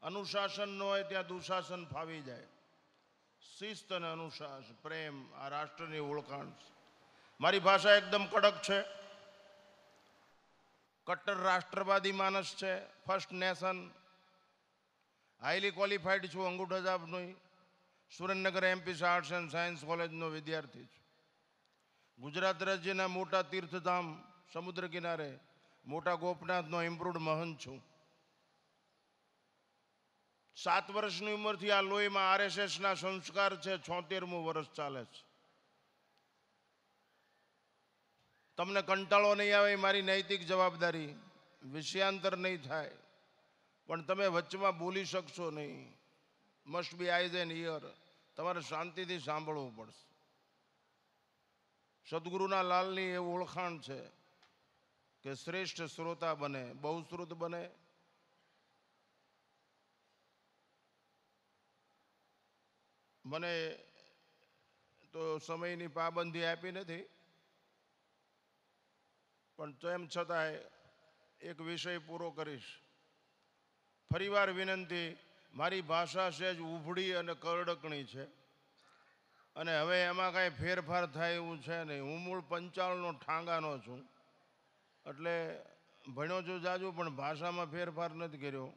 અનુશાસન ન હોય ત્યાં દુશાસન ફાવી જાય. શિસ્ત અને અનુશાસન, પ્રેમ આ રાષ્ટ્રની ઓળખાણ છે. મારી ભાષા એકદમ કડક છે. કટ્ટર રાષ્ટ્રવાદી માણસ છે. First nation. હાઈલી ક્વોલિફાઈડ છું. અંગૂઠા છાપનો Surendranagar MP arts and science કોલેજનો વિદ્યાર્થી છું. ગુજરાત રાજ્યના મોટા તીર્થધામ સમુદ્ર કિનારે મોટા ગોપનાથનો ઇમ્પ્રુવડ મહંત છું. 7 વર્ષની ઉંમરથી આ લોહીમાં આરએસએસના સંસ્કાર છે. 76મું વર્ષ ચાલે છે. તમને કંટાળો નહીં આવે મારી નૈતિક જવાબદારી. વિષયાંતર નહીં થાય પણ તમે વચમાં બોલી શકશો નહીં. Must be eyes and ear. તમારે શાંતિથી સાંભળવું પડશે. સદગુરુના લાલની એ ઓળખાણ છે કે શ્રેષ્ઠ શ્રોતા બને, બહુશ્રુત બને. મને તો સમયની પાબંદી આપી નથી પણ તેમ છતાંય એક વિષય પૂરો કરીશ. ફરીવાર વિનંતી, મારી ભાષા સહેજ ઉભળી અને કરડકણી છે અને હવે એમાં કાંઈ ફેરફાર થાય એવું છે નહીં. હું મૂળ પંચાળનો ઠાંગાનો છું એટલે ભણ્યો છું જાજુ પણ ભાષામાં ફેરફાર નથી કર્યો.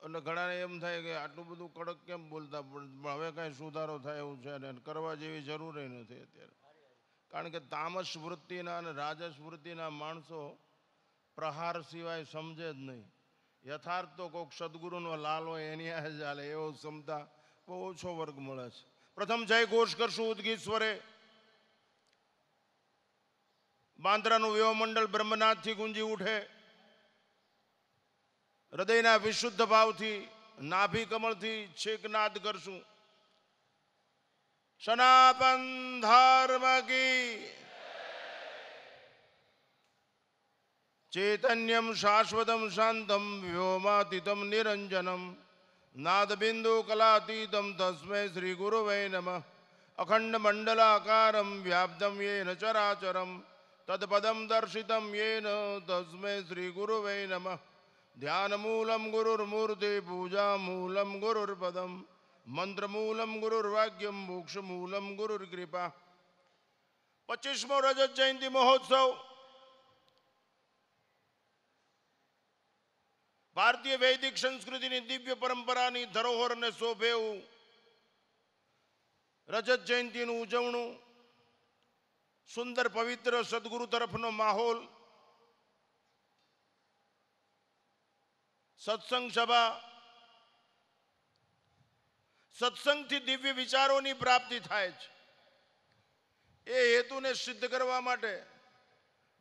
એટલે ઘણાને એમ થાય કે આટલું બધું કડક કેમ બોલતા, પણ હવે કાંઈ સુધારો થાય એવું છે ને કરવા જેવી જરૂર નથી અત્યારે. કારણ કે તામસ વૃત્તિના અને રાજસ વૃત્તિના માણસો પ્રહાર સિવાય સમજે જ નહીં. યથાર્થ તો કોઈક સદગુરુનો લાલ હોય એની આ ચાલે એવો ક્ષમતા બહુ ઓછો વર્ગ મળે છે. પ્રથમ જય ઘોષ કરશું ઉદગીશ્વરે. બાંદ્રાનું વ્યવમંડળ બ્રહ્મનાથથી ગુંજી ઉઠે. હૃદયના વિશુદ્ધ ભાવથી નાભી કમળથી છેકનાદ કરશું. સનાતન ધર્મ કી ચૈતન્યમ શાશ્વતમ શાંતમ વ્યોમાતીતમ નિરંજનમ નાદબિંદુ કલાતીતમ તસ્મૈ શ્રી ગુરુવે નમઃ. અખંડ મંડલાકારમ વ્યાપ્તમ યેન ચરાચરમ તદપદમ દર્શિતમ યેન તસ્મૈ શ્રી ગુરુવે નમઃ. ધ્યાનમૂલમ ગુરુર્મૂર્તિ પૂજામૂલમ ગુરુર્પદમ મંત્રમૂલમ ગુરુર્વાક્યમ મોક્ષમૂલમ ગુરુર્કૃપા. 25મો રજત જયંતિ મહોત્સવ ભારતીય વૈદિક સંસ્કૃતિની દિવ્ય પરંપરાની ધરોહરને શોભે એવું રજત જયંતિનું ઉજવણું. સુંદર પવિત્ર સદગુરુ તરફનો માહોલ. સત્સંગ સભા. સત્સંગથી દિવ્ય વિચારોની પ્રાપ્તિ થાય છે. એ હેતુને સિદ્ધ કરવા માટે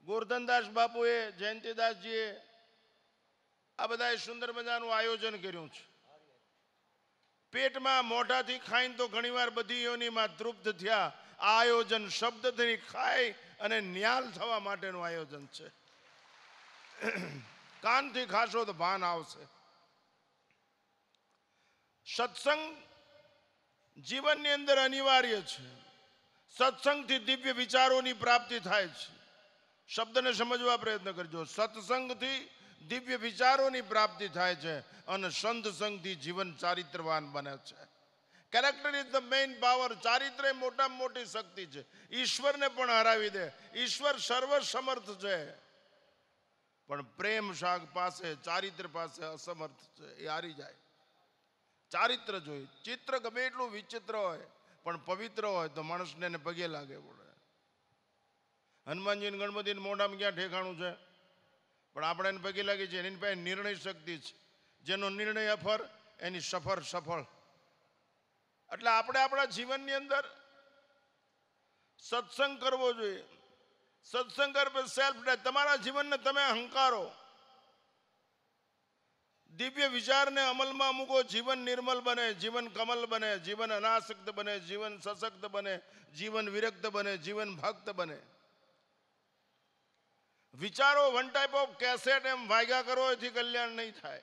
ગોરધનદાસ બાપુએ, જયંતિદાસજીએ આ બધાએ સુંદર મજાનું આયોજન કર્યું છે. પેટમાં મોઢાથી ખાઈને તો ઘણીવાર બધી યોનિમાં તૃપ્ત થયા. આ આયોજન શબ્દથી ખાઈ અને ન્યાલ થવા માટેનું આયોજન છે. કાનથી ખાશો તો ભાન આવશે. સત્સંગ જીવનની અંદર અનિવાર્ય છે. સત્સંગથી દિવ્ય વિચારોની પ્રાપ્તિ થાય છે. શબ્દને સમજવા પ્રયત્ન કરજો. સત્સંગથી દિવ્ય વિચારોની પ્રાપ્તિ થાય છે અને સંત સંગથી જીવન ચારિત્રવાન બને છે. Character is the main power. ચારિત્ર એ મોટામાં મોટી શક્તિ છે. ઈશ્વરને પણ હરાવી દે. ઈશ્વર સર્વ સમર્થ છે પણ પ્રેમ શાક પાસે, ચારિત્ર પાસે અસમર્થ છે. એ હારી જાય. ચારિત્ર જોઈ. ચિત્ર ગમે એટલું વિચિત્ર હોય પણ પવિત્ર હોય તો માણસને એને પગે લાગે પડે. હનુમાનજી ગણપતિને મોઢામાં ક્યાં ઠેકાણું છે પણ આપણે એને પગે લાગી છે. એની પાસે નિર્ણય શક્તિ છે. જેનો નિર્ણય અફર એની સફર સફળ. એટલે આપણે આપણા જીવનની અંદર સત્સંગ કરવો જોઈએ. સત્સંગ કરે સેલ્ફ ડે. તમારા જીવનને તમે હંકારો. દિવ્ય વિચારને અમલમાં મૂકો. જીવન નિર્મલ બને, જીવન કમલ બને, જીવન અનાસક્ત બને, જીવન સશક્ત બને, જીવન વિરક્ત બને, જીવન ભક્ત બને. વિચારો વન ટાઈપ ઓફ કેસેટ એમ વાગ્યા કરો એથી કલ્યાણ નહીં થાય.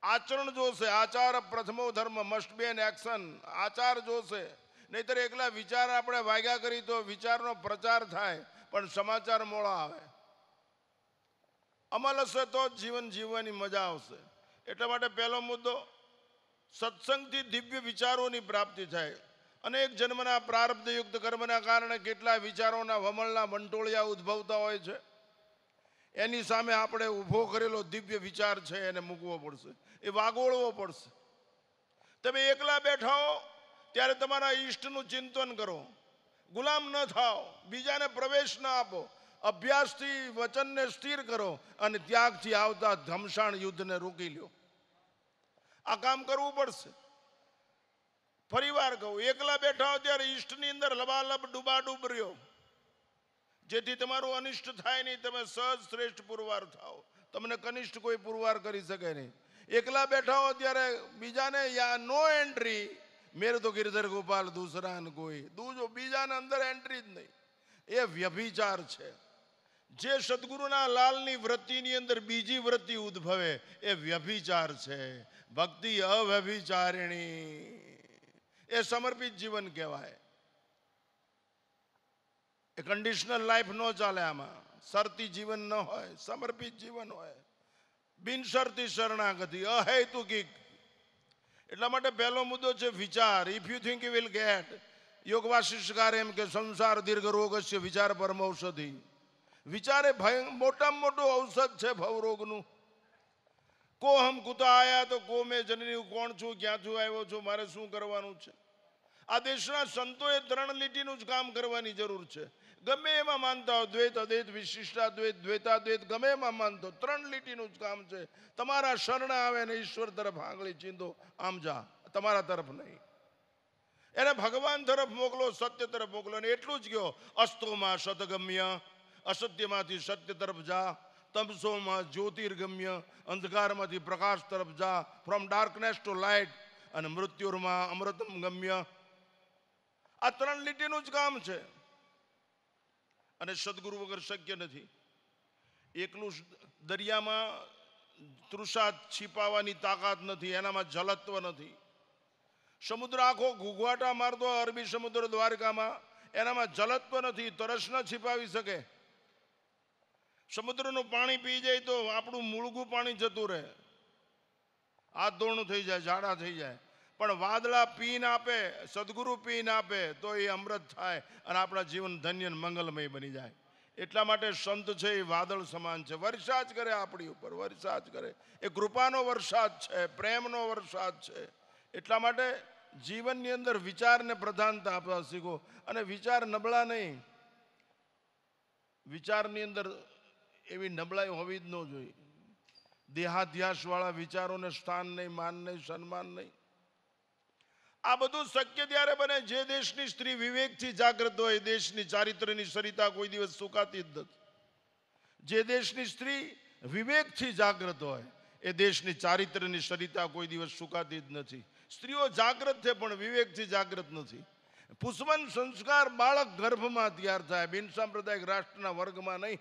આચરણ જોશે. આચાર પ્રથમો ધર્મ. Must be an action. આચાર જોશે. નહીતર એકલા વિચાર આપણે વાગ્યા કરી તો વિચારનો પ્રચાર થાય પણ સમાચાર મોડા આવે. અમલ હશે તો જ જીવન જીવવાની મજા આવશે. એટલા માટે પહેલો મુદ્દો, સત્સંગથી દિવ્ય વિચારોની પ્રાપ્તિ થાય. અનેક જન્મના પ્રારબ્ધયુક્ત કર્મના કારણે કેટલા વિચારોના વમળના વંટોળિયા ઉદ્ભવતા હોય છે. એની સામે આપણે ઊભો કરેલો દિવ્ય વિચાર છે એને મૂકવો પડશે, એ વાગોળવો પડશે. તમે એકલા બેઠા હો ત્યારે તમારા ઈષ્ટનું ચિંતન કરો, ગુલામ ન થાઓ, બીજાને પ્રવેશ ન આપો, અભ્યાસથી વચનને સ્થિર કરો અને ત્યાગથી આવતા ધમશાણ યુદ્ધને રોકી લ્યો. આ કામ કરવું પડશે. ફરીવાર કહું, એકલા બેઠા હો ત્યારે ઈષ્ટની અંદર લબાલબ ડૂબાડૂબ રહ્યો, જેથી તમારું અનિષ્ટ થાય નહીં, તમે સહજ શ્રેષ્ઠ પુરવાર થાઓ. તમને કનિષ્ઠ કોઈ પુરવાર કરી શકે નહીં. એકલા બેઠા હો ત્યારે બીજાને યા નો એન્ટ્રી, મેરે તો ગિરધર ગોપાલ દૂસરા ને કોઈ દૂજો, બીજાને અંદર એન્ટ્રી જ નહીં. એ વ્યભિચાર છે. જે સદગુરુના લાલની વૃત્તિની અંદર બીજી વૃત્તિ ઉદ્ભવે એ વ્યભિચાર છે. ભક્તિ અવ્યભિચારિણી, એ સમર્પિત જીવન કહેવાય. એ કન્ડિશનલ લાઈફ ન ચાલે. આમાં શરતી જીવન ન હોય, સમર્પિત જીવન હોય, બિનશરતી શરણાગતિ, અહેતુકિક. એટલા માટે પહેલો મુદ્દો છે વિચાર. If you think you will get, યોગ વાસિષ્ઠકાર એમ કે સંસાર દીર્ઘ રોગસ્ય વિચાર પરમ ઔષધિ. વિચાર એ મોટામાં મોટું ઔષધ છે ભવરોગનું. કો હમ કુતા આયા તો કો મેં જનની, કોણ છું, ક્યાંથી આવ્યો છું, મારે શું કરવાનું છે. આ દેશના સંતોએ 3 લીટીનું જ કામ કરવાની જરૂર છે. ગમે એમાં માનતા હો, દ્વૈત અદ્વૈત વિશિષ્ટાદ્વૈત દ્વૈતાદ્વૈત, ગમે એમાં માનતો, 3 લીટીનું જ કામ છે. તમારા શરણ આવે ને ઈશ્વર તરફ આંગળી ચીંધો, આમ જા, તમારા તરફ નહીં. એને ભગવાન તરફ મોકલો, સત્ય તરફ મોકલો. અને એટલું જ કહો, અસ્તોમાં સતગમ્ય, અસત્યમાંથી સત્ય તરફ જા, તમસોમાં જ્યોતિર્ગમ્ય, અંધકારમાંથી પ્રકાશ તરફ જા, ફ્રોમ ડાર્કનેસ ટુ લાઇટ, અને મૃત્યુમાં અમૃતમ ગમ્ય. આ 3 લીટીનું જ કામ છે. અને સદગુરુ વગર શક્ય નથી. એકલું દરિયામાં તૃષા છીપાવવાની તાકાત નથી, એનામાં જલત્વ નથી. સમુદ્ર આખો ઘૂઘવાટા મારતો અરબી સમુદ્ર દ્વારકામાં, એનામાં જલત્વ નથી, તરસ ન છીપાવી શકે. સમુદ્રનું પાણી પી જાય તો આપણું મૂળગું પાણી જતું રહે, હાથ ધોણું થઈ જાય, ઝાડા થઈ જાય. પણ વાદળા પીન આપે, સદગુરુ પીન આપે તો એ અમૃત થાય અને આપણા જીવન ધન્ય મંગલમય બની જાય. એટલા માટે સંત છે એ વાદળ સમાન છે. વરસાદ કરે આપણી ઉપર, વરસાદ કરે. એ કૃપાનો વરસાદ છે, પ્રેમનો વરસાદ છે. એટલા માટે જીવનની અંદર વિચારને પ્રધાનતા આપવા શીખો. અને વિચાર નબળા નહીં, વિચારની અંદર એવી નબળાઈ હોવી જ ન જોઈએ. દેહાધ્યાસ વાળા વિચારોને સ્થાન નહીં, માન નહીં, સન્માન નહીં. આ બધું શક્ય ત્યારે બને જે દેશની સ્ત્રી વિવેકથી જાગૃત હોય. દેશની ચારિત્ર્યની સરિતા કોઈ દિવસ સુકાતી જ નથી. જે દેશની સ્ત્રી વિવેકથી જાગૃત હોય એ દેશની ચારિત્ર્યની સરિતા કોઈ દિવસ સુકાતી જ નથી. સ્ત્રીઓ જાગૃત છે પણ વિવેકથી જાગૃત નથી. પુષ્પન સંસ્કાર બાળક ગર્ભમાં તૈયાર થાય, બિન સાંપ્રદાયિક રાષ્ટ્રના વર્ગમાં નહીં.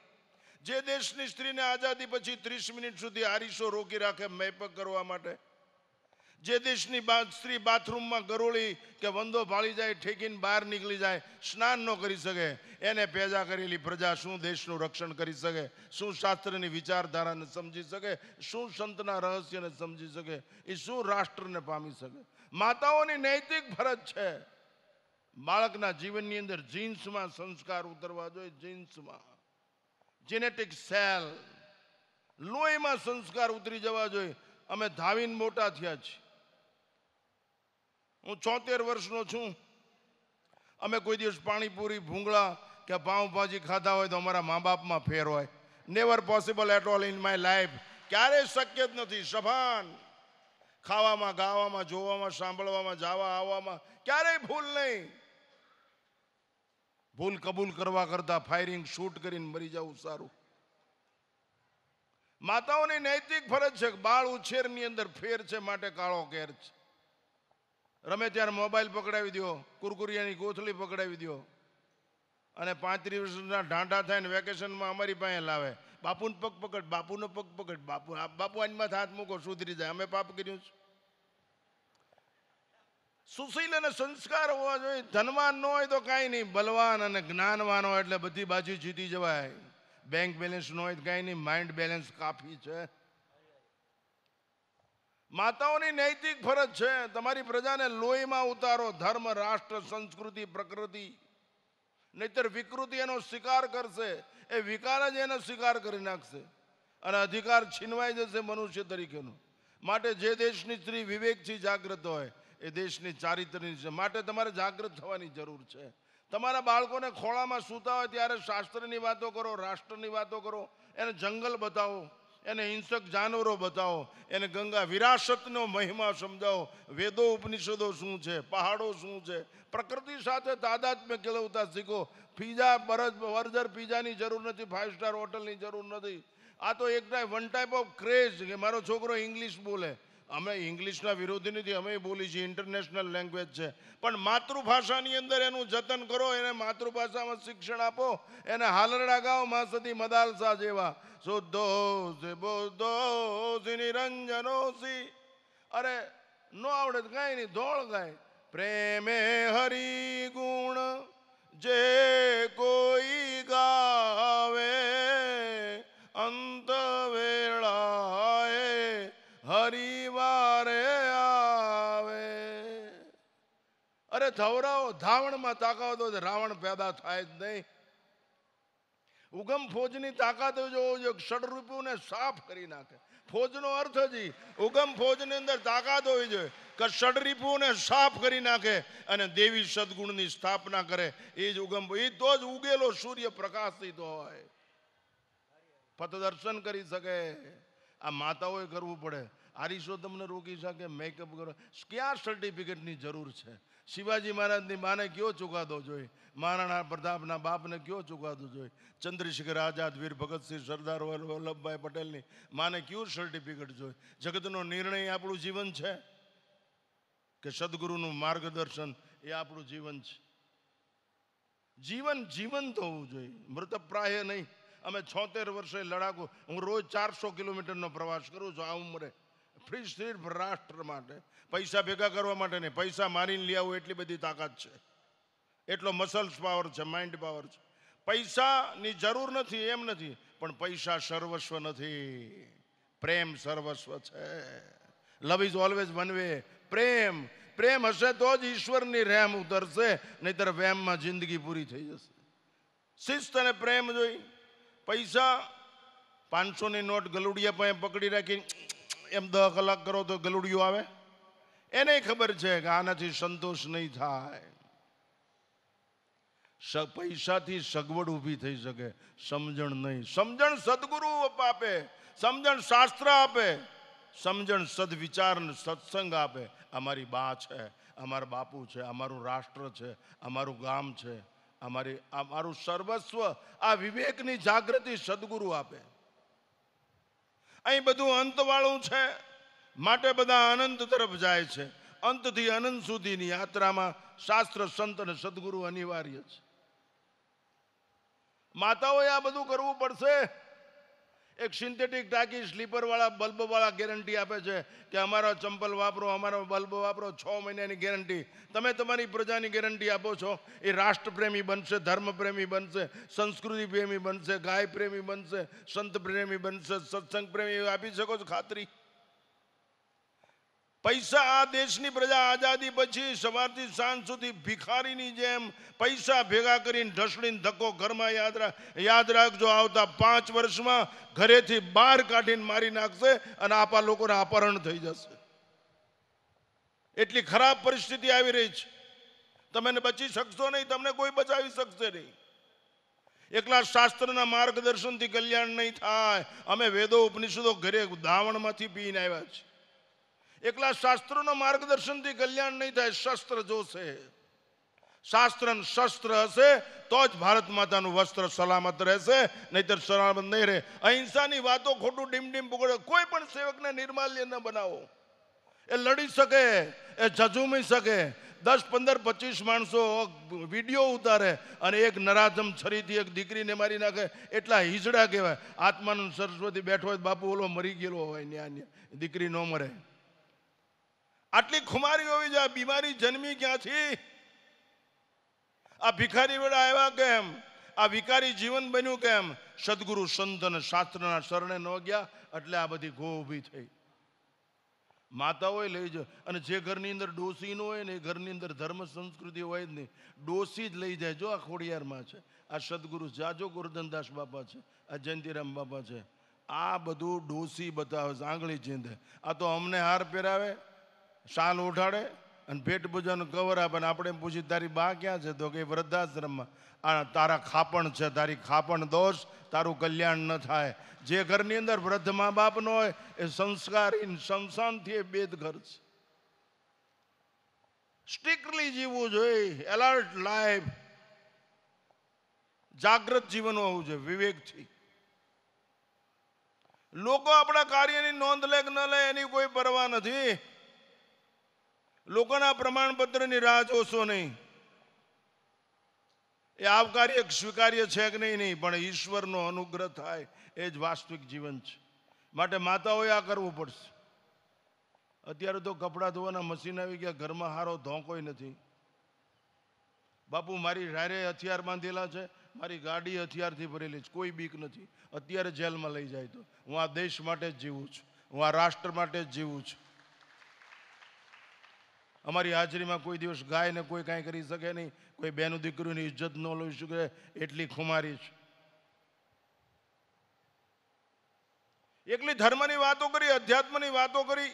જે દેશની સ્ત્રીને આઝાદી પછી 30 મિનિટ સુધી આરીસો રોકી રાખે મેપક કરવા માટે, જે દેશની સ્ત્રી બાથરૂમમાં ગરોળી કે વંદો ભાળી જાય, ઠેકીને બહાર નીકળી જાય, સ્નાન ન કરી શકે, એને પેદા કરેલી પ્રજા શું દેશનું રક્ષણ કરી શકે? શું શાસ્ત્રની વિચારધારાને સમજી શકે? શું સંતના રહસ્યને સમજી શકે? એ શું રાષ્ટ્રને પામી શકે? માતાઓની નૈતિક ફરજ છે બાળકના જીવનની અંદર જીન્સમાં સંસ્કાર ઉતરવા જોઈએ. જીન્સમાં જેનેટિક સેલ, લોહીમાં સંસ્કાર ઉતરી જવા જોઈએ. અમે ધાવીને મોટા થયા છીએ. હું 74 વર્ષનો છું. અમે કોઈ દિવસ પાણીપુરી, ભૂંગળા કે પાઉંભાજી ખાધા હોય તો અમારા મા બાપમાં ફેર હોય? Never possible at all in my life. ક્યારેય શક્ય જ નથી. સભાન ખાવામાં, ગાવામાં, જોવામાં, સાંભળવામાં, જવા આવવામાં ક્યારેય ભૂલ નહીં. ભૂલ કબૂલ કરવા કરતા ફાયરિંગ શૂટ કરીને મરી જવું સારું. માતાઓની નૈતિક ફરજ છે. બાળ ઉછેરની અંદર ફેર છે માટે કાળો કેર છે. રમે ત્યારે મોબાઈલ પકડાવી દો, કુરકુરિયાની કોથળી પકડાવી દો, અને 35 વર્ષના ઢાંઢા થાય ને વેકેશનમાં અમારી પાસે લાવે, બાપુને પગ પકડ, બાપુનો પગ પકડ, બાપુ આનમાં હાથ મૂકો, સુધરી જાય. અમે પાપ કર્યું છે. સુશીલ અને સંસ્કાર હોવા જોઈએ. ધનવાન ન હોય તો કાંઈ નહીં, બલવાન અને જ્ઞાનવાન હોય એટલે બધી બાજુ જીતી જવાય. બેંક બેલેન્સ ન હોય કઈ નહીં, માઇન્ડ બેલેન્સ કાફી છે. માતાઓની નૈતિક ફરજ છે તમારી પ્રજાને લોહીમાં ઉતારો, ધર્મ, રાષ્ટ્ર, સંસ્કૃતિ, પ્રકૃતિ. નહીતર વિકૃતિ એનો શિકાર કરશે, એ વિકાર જ એનો શિકાર કરી નાખશે અને અધિકાર છીનવાઈ જશે મનુષ્ય તરીકેનો. માટે જે દેશની સ્ત્રી વિવેકથી જાગૃત હોય એ દેશની ચારિત્રની છે. માટે તમારે જાગૃત થવાની જરૂર છે. તમારા બાળકોને ખોળામાં સૂતા હોય ત્યારે શાસ્ત્રની વાતો કરો, રાષ્ટ્રની વાતો કરો, એને જંગલ બતાવો, એને હિંસક જાનવરો બતાવો, એને ગંગા વિરાસતનો મહિમા સમજાવો. વેદો ઉપનિષદો શું છે, પહાડો શું છે, પ્રકૃતિ સાથે તાદાત્મ્ય કેળવતા શીખો. પીઝા બર્ગર પીઝાની જરૂર નથી, 5 સ્ટાર હોટલની જરૂર નથી. આ તો એક વન ટાઈપ ઓફ ક્રેઝ કે મારો છોકરો ઇંગ્લિશ બોલે. અમે ઇંગ્લિશના વિરોધી નથી, અમે બોલી છીએ, ઇન્ટરનેશનલ લેંગ્વેજ છે. પણ માતૃભાષાની અંદર એનું જતન કરો, એને માતૃભાષામાં શિક્ષણ આપો, એને હાલરડા ગાઓ મા સતી મદાલસા જેવા. શુદ્ધો બુદ્ધો નિરંજનો સી. અરે નો આવડે કાંઈ નહીં, ધોળ ગાય. પ્રેમે હરિ ગુણ જે કોઈ ગાવે, અંત વેળાએ હરિવારે આવે. અરે ધવરાઓ, ધાવણમાં તાકાત હોય તો રાવણ પેદા થાય જ નહીં. ઉગમ ફોજની તાકાત જોવો જોઈએ, ષડરૂપોને સાફ કરી નાખે. ફોજનો અર્થ જ ઉગમ ફોજની અંદર તાકાત હોવી જોઈએ કે ષડરૂપોને સાફ કરી નાખે અને દેવી સદગુણની સ્થાપના કરે. એ જ ઉગમ, એ તો જ ઉગેલો સૂર્ય પ્રકાશિત હોય, પથદર્શન કરી શકે. આ માતાઓએ કરવું પડે. આરીસો તમને રોકી શકે, મેકઅપ કરો, ક્યાં સર્ટિફિકેટની જરૂર છે? શિવાજી મહારાજની માને કયો ચુકાદો જોઈએ? મહારાણા પ્રતાપના બાપને કયો ચુકાદો જોઈએ? ચંદ્રશેખર આઝાદ, વીર ભગતસિંહ, સરદાર વલ્લભભાઈ પટેલની માને કયું સર્ટિફિકેટ જોઈએ? જગતનો નિર્ણય આપણું જીવન છે કે સદગુરુનું માર્ગદર્શન એ આપણું જીવન છે? જીવન જીવંત હોવું જોઈએ, મૃતપ્રાય નહીં. અમે 76 વર્ષે લડાકુ, હું રોજ 400 કિલોમીટરનો પ્રવાસ કરું છું આ ઉંમરે, ફ્રી સિર્ફ રાષ્ટ્ર માટે. પૈસા ભેગા કરવા માટે નહીં, પૈસા મારીને લઈ આવું એટલી બધી તાકાત છે, એટલો મસલ્સ પાવર છે, માઇન્ડ પાવર છે. પૈસાની જરૂર નથી એમ નથી, પણ પૈસા સર્વસ્વ નથી, પ્રેમ સર્વસ્વ છે. Love is always one way. પ્રેમ પ્રેમ હશે તો જ ઈશ્વરની રહેમ ઉતરશે, નહીતર વેમમાં જિંદગી પૂરી થઈ જશે. શિસ્ત અને પ્રેમ જોઈ. પૈસા 500ની નોટ ગલુડિયા પાસે પકડી રાખી એમ 10 કલાક કરો તો ગલુડિયું આવે. એને ખબર છે કે આનાથી સંતોષ નહીં થાય. પૈસાથી સગવડ ઊભી થઈ શકે, સમજણ નહીં. સમજણ સદગુરુ આપે, સમજણ શાસ્ત્ર આપે, સમજણ સદવિચાર સત્સંગ આપે. અમારી બા છે, અમારા બાપુ છે, અમારું રાષ્ટ્ર છે, અમારું ગામ છે, અમારું સર્વસ્વ. આ વિવેકની જાગૃતિ સદગુરુ આપે. અહીં બધું અંતવાળું છે, માટે બધા અનંત તરફ જાય છે. અંતથી અનંત સુધીની યાત્રામાં શાસ્ત્ર, સંત અને સદગુરુ અનિવાર્ય છે. માતાઓએ આ બધું કરવું પડશે. એક સિન્થેટિક ટાંકી, સ્લીપર વાળા, બલ્બ વાળા ગેરંટી આપે છે કે અમારા ચંપલ વાપરો, અમારો બલ્બ વાપરો, 6 મહિનાની ગેરંટી. તમે તમારી પ્રજાની ગેરંટી આપો છો, એ રાષ્ટ્રપ્રેમી બનશે, ધર્મપ્રેમી બનશે, સંસ્કૃતિ પ્રેમી બનશે, ગાય પ્રેમી બનશે, સંત પ્રેમી બનશે, સત્સંગ પ્રેમી આપી શકો છો ખાતરી? પૈસા, આ દેશની પ્રજા આઝાદી પછી સવારથી સાંજ સુધી ભિખારીની જેમ પૈસા ભેગા કરીને ઢસડીને ધક્કો ઘરમાં યાદ રાખજો, આવતા 5 વર્ષમાં ઘરેથી બહાર કાઢીને મારી નાખશે અને આપા લોકોને અપહરણ થઈ જશે. એટલી ખરાબ પરિસ્થિતિ આવી રહી છે. તમે બચી શકશો નહીં, તમને કોઈ બચાવી શકશે નહીં. એકલા શાસ્ત્રના માર્ગદર્શનથી કલ્યાણ નહીં થાય. અમે વેદો ઉપનિષદો ઘરે ધાવણમાંથી પીને આવ્યા છીએ. એકલા શાસ્ત્રોના માર્ગદર્શનથી કલ્યાણ નહીં થાય, શસ્ત્ર જોશે. શાસ્ત્ર શસ્ત્ર હશે તો જ ભારત માતાનું વસ્ત્ર સલામત રહેશે, નહીતર સલામત નહીં રહે. અહિંસાની વાતો ખોટું ડીમ પકડે. કોઈ પણ સેવકને નિર્માલ્ય ન બનાવો. એ લડી શકે, એ ઝઝુમી શકે. 10, 15, 25 માણસો વિડીયો ઉતારે અને એક નરાધમ છરીથી એક દીકરીને મારી નાખે, એટલા હિજડા કહેવાય. આત્માનંદ સરસ્વતી બેઠો હોય, બાપુ ઓલો મરી ગયેલો હોય, ન્યા દીકરી ન મરે. આટલી ખુમારી હોવી જોઈએ. બીમારી જન્મી ક્યાંથી? આ ભિખારી વેળા આવ્યા કેમ? આ વિકારી જીવન બન્યું કેમ? સદગુરુ સંત અને શાસ્ત્રના શરણે ન ગયા એટલે આ બધી ગો ઊભી થઈ. માતાઓએ લઈ જાય, અને જે ઘરની અંદર ડોસી ન હોય ને એ ઘરની અંદર ધર્મ સંસ્કૃતિ હોય જ નહીં. ડોસી જ લઈ જાય. જો આ ખોડિયારમાં છે, આ સદગુરુ છે, આ જો ગોરધનદાસ બાપા છે, આ જયંતિરામ બાપા છે, આ બધું ડોસી બતાવે છે, આંગળી ચીંધે. આ તો અમને હાર પહેરાવે, શાલ ઉઠાડે અને પેટ પૂજાનું કવર આપે. અને આપણે પૂછી તારી બા ક્યાં છે? તો કે વૃદ્ધાશ્રમમાં. આ તારા ખાપણ છે, તારી ખાપણ દોષ, તારું કલ્યાણ ન થાય. જે ઘરની અંદર વૃદ્ધ મા બાપ ન હોય એ સંસ્કારહીન શમશાનથી એ બેદ ઘર છે. સ્ટ્રિક્ટલી જીવવું જોઈએ, એલર્ટ લાઈફ, જાગૃત જીવન હોવું જોઈએ વિવેકથી. લોકો આપણા કાર્યની નોંધ લે કે ન લે એની કોઈ પરવા નથી. લોકોના પ્રમાણપત્રની રાહ જોશો નહીં. એ આવકાર્ય સ્વીકાર્ય છે કે નહીં, પણ ઈશ્વરનો અનુગ્રહ થાય એ જ વાસ્તવિક જીવન છે. માટે માતાઓએ આ કરવું પડશે. અત્યારે તો કપડાં ધોવાના મશીન આવી ગયા, ઘરમાં હારો ધોંકોય નથી. બાપુ મારી હારે હથિયાર બાંધેલા છે, મારી ગાડી હથિયારથી ભરેલી છે, કોઈ બીક નથી. અત્યારે જેલમાં લઈ જાય તો હું આ દેશ માટે જ જીવું છું, હું આ રાષ્ટ્ર માટે જ જીવું છું. અમારી હાજરીમાં કોઈ દિવસ ગાયને કોઈ કાંઈ કરી શકે નહીં, કોઈ બેનું દીકરીની ઇજ્જત ન લઈ શકે, એટલી ખુમારી છે. એકલી ધર્મની વાતો કરી, અધ્યાત્મની વાતો કરી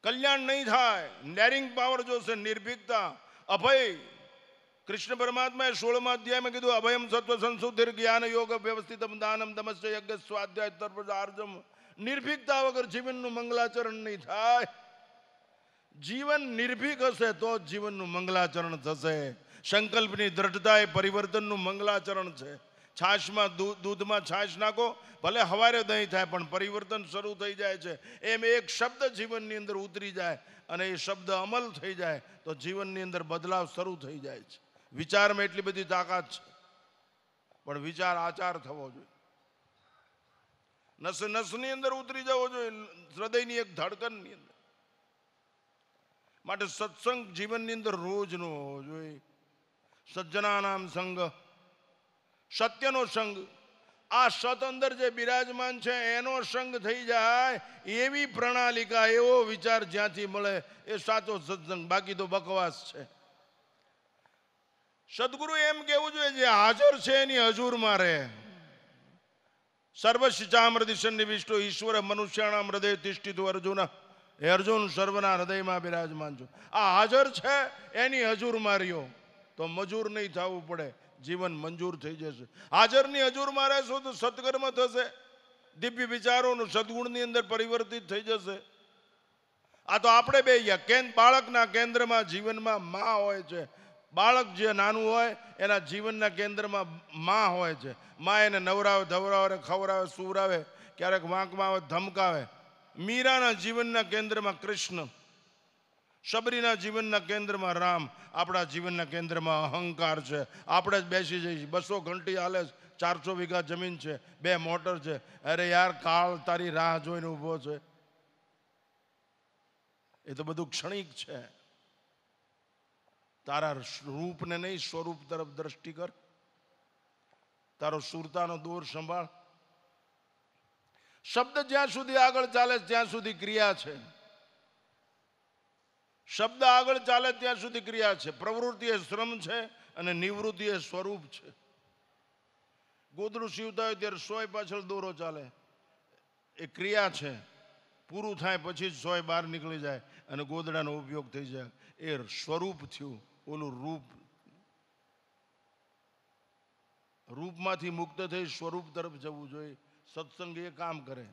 કલ્યાણ નહીં થાય. ડેરિંગ પાવર જોશે, નિર્ભીકતા, અભય. કૃષ્ણ પરમાત્માએ 16મા અધ્યાયમાં કીધું, અભયમ સત્વ સંશુદ્ધિર જ્ઞાન યોગ વ્યવસ્થિતમ દાનમ દમસ્ય યજ્ઞ સ્વાધ્યાય તર્પજાર્જમ. નિર્ભીકતા વગર જીવનનું મંગલાચરણ નહીં થાય. જીવન નિર્ભીક હશે તો જ જીવનનું મંગલાચરણ થશે. સંકલ્પની દ્રઢતા એ પરિવર્તનનું મંગલાચરણ છે. છાશમાં દૂધમાં છાશ નાખો, ભલે હવારે દહીં થાય પણ પરિવર્તન શરૂ થઈ જાય છે. એમ એક શબ્દ જીવનની અંદર ઉતરી જાય અને એ શબ્દ અમલ થઈ જાય તો જીવનની અંદર બદલાવ શરૂ થઈ જાય છે. વિચારમાં એટલી બધી તાકાત છે, પણ વિચાર આચાર થવો જોઈએ. નસ નસની અંદર ઉતરી જવો જોઈએ, હૃદયની એક ધડકનની અંદર. માટે સત્સંગ જીવનની અંદર રોજનો હોવો જોઈએ. સજ્જનાનામ સંગ, સત્યનો સંગ. આ સત અંદર જે બિરાજમાન છે એનો સંગ થઈ જાય એવી પ્રણાલિકા, એવો વિચાર જ્યાંથી મળે એ સાચો સત્સંગ. બાકી તો બકવાસ છે. સદગુરુ એમ કેવું જોઈએ, જે હાજર છે એની હજુરમાં રહે. સર્વશિચામૃતિ સન્નિવિષ્ટો ઈશ્વર મનુષ્યાણામ હૃદય તિષ્ઠિતો અર્જુન. હે અર્જુન, સર્વના હૃદયમાં બિરાજમાન છો. આ હાજર છે એની હજુરમાં રહ્યો તો મજૂર નહીં થવું પડે, જીવન મંજૂર થઈ જશે. હાજરની હજુરમાં રહેશો તો સત્કર્મ થશે, દિવ્ય વિચારોનું સદગુણની અંદર પરિવર્તિત થઈ જશે. આ તો આપણે બે બાળકના કેન્દ્રમાં જીવનમાં માં હોય છે. બાળક જે નાનું હોય એના જીવનના કેન્દ્રમાં માં હોય છે. માં એને નવરાવે, ધવરાવે, ખવરાવે, સુવરાવે, ક્યારેક વાંકમાં આવે, ધમકાવે. મીરાના જીવનના કેન્દ્રમાં કૃષ્ણ, શબરીના જીવનના કેન્દ્રમાં રામ. આપણા જીવનના કેન્દ્રમાં અહંકાર છે. આપણે જ બેસી જઈએ, 200 ઘંટી હાલે, 400 વીઘા જમીન છે, 2 મોટર છે. અરે યાર, કાળ તારી રાહ જોઈને ઊભો છે. એ તો બધું ક્ષણિક છે. તારા રૂપને નહીં, સ્વરૂપ તરફ દ્રષ્ટિ કર. તારો સુરતાનો દોર સંભાળ. શબ્દ જ્યાં સુધી આગળ ચાલે ત્યાં સુધી ક્રિયા છે. શબ્દ આગળ ચાલે ત્યાં સુધી ક્રિયા છે. પ્રવૃત્તિ એ શ્રમ છે અને નિવૃત્તિ એ સ્વરૂપ છે. ગોદડું સીવતા હોય ત્યારે સોય પાછળ દોરો ચાલે, એ ક્રિયા છે. પૂરું થાય પછી જ સોય બહાર નીકળી જાય અને ગોદડાનો ઉપયોગ થઈ જાય. એ સ્વરૂપ થયું. ઓલું રૂપ. રૂપમાંથી મુક્ત થઈ સ્વરૂપ તરફ જવું જોઈએ. સત્સંગ એ કામ કરે.